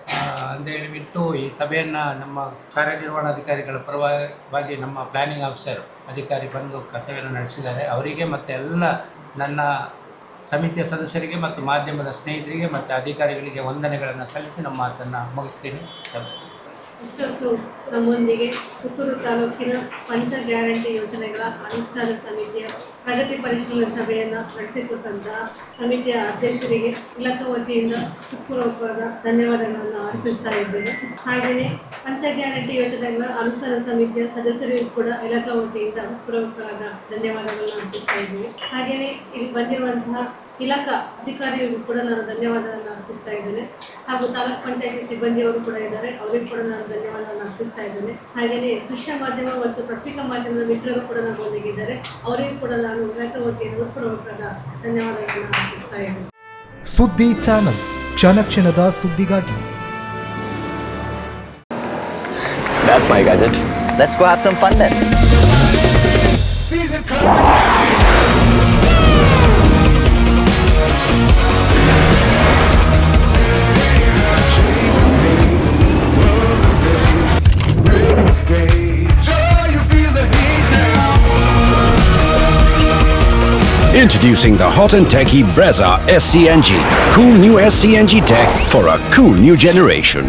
ಅಂತ ಹೇಳಿಬಿಟ್ಟು ಈ ಸಭೆಯನ್ನು ನಮ್ಮ ಕಾರ್ಯನಿರ್ವಹಣಾಧಿಕಾರಿಗಳ ಪರವಾಗಿ ನಮ್ಮ ಪ್ಲಾನಿಂಗ್ ಆಫೀಸರ್ ಅಧಿಕಾರಿ ಬಂದು ಸಭೆಯನ್ನು ನಡೆಸಿದ್ದಾರೆ. ಅವರಿಗೆ ಮತ್ತು ಎಲ್ಲ ನನ್ನ ಸಮಿತಿಯ ಸದಸ್ಯರಿಗೆ ಮತ್ತು ಮಾಧ್ಯಮದ ಸ್ನೇಹಿತರಿಗೆ ಮತ್ತು ಅಧಿಕಾರಿಗಳಿಗೆ ವಂದನೆಗಳನ್ನು ಸಲ್ಲಿಸಿ ನಮ್ಮ ಮಾತನ್ನು ಮುಗಿಸ್ತೀನಿ. ಇಷ್ಟೊತ್ತು ನಮ್ಮೊಂದಿಗೆ ಪುತ್ತೂರು ತಾಲೂಕಿನ ಪಂಚ ಗ್ಯಾರಂಟಿ ಯೋಜನೆಗಳ ಅನುಷ್ಠಾನ ಸಮಿತಿಯ ಪ್ರಗತಿ ಪರಿಶೀಲನಾ ಸಭೆಯನ್ನು ನಡೆಸಿಕೊಟ್ಟಂತಹ ಸಮಿತಿಯ ಅಧ್ಯಕ್ಷರಿಗೆ ಇಲಾಖಾ ವತಿಯಿಂದ ಹೃತ್ಪೂರ್ವಕವಾದ ಧನ್ಯವಾದಗಳನ್ನು ಅರ್ಪಿಸ್ತಾ ಇದ್ದೇನೆ. ಹಾಗೆಯೇ ಪಂಚ ಗ್ಯಾರಂಟಿ ಯೋಜನೆಗಳ ಅನುಷ್ಠಾನ ಸಮಿತಿಯ ಸದಸ್ಯರಿಗೂ ಕೂಡ ಇಲಾಖಾ ವತಿಯಿಂದ ಹೃತ್ಪೂರ್ವಕವಾದ ಧನ್ಯವಾದಗಳನ್ನು ಅರ್ಪಿಸ್ತಾ ಇದ್ದೇವೆ. ಹಾಗೆಯೇ ಇಲ್ಲಿ ಬಂದಿರುವಂತಹ ಇಲಾಖಾ ಅಧಿಕಾರಿಗಳಿಗೂ ಕೂಡ ನಾನು ಧನ್ಯವಾದಗಳನ್ನು ಅರ್ಪಿಸ್ತಾ ಇದ್ದೇನೆ. ಹಾಗೂ ತಾಲೂಕ್ ಪಂಚಾಯತಿ ಸಿಬ್ಬಂದಿಯವರು ಕೂಡ ಇದ್ದಾರೆ, ಅವರಿಗೂ ಕೂಡ ನಾನು ಧನ್ಯವಾದಗಳನ್ನು ಅರ್ಪಿಸ್ತಾ ಇದ್ದೇನೆ. ಹಾಗೆಯೇ ದೃಶ್ಯ ಮಾಧ್ಯಮ ಮತ್ತು ಪತ್ರಿಕಾ ಮಾಧ್ಯಮದ ಮಿತ್ರರು ಕೂಡ ನಮ್ಮೊಂದಿಗಿದ್ದಾರೆ, ಅವರಿಗೂ ಕೂಡ ನಾನು ಇಲಾಖಾ ವತಿಯಿಂದ ಹೃತ್ಪೂರ್ವಕವಾದ ಧನ್ಯವಾದಗಳನ್ನು ಅರ್ಪಿಸ್ತಾ ಇದ್ದೇನೆ. ಸುದ್ದಿ ಚಾನಲ್, ಕ್ಷಣ ಕ್ಷಣದ ಸುದ್ದಿಗಾಗಿ. That's my gadget. Let's go have some fun then. Introducing the hot and techy Brezza SCNG. Cool new SCNG tech for a cool new generation.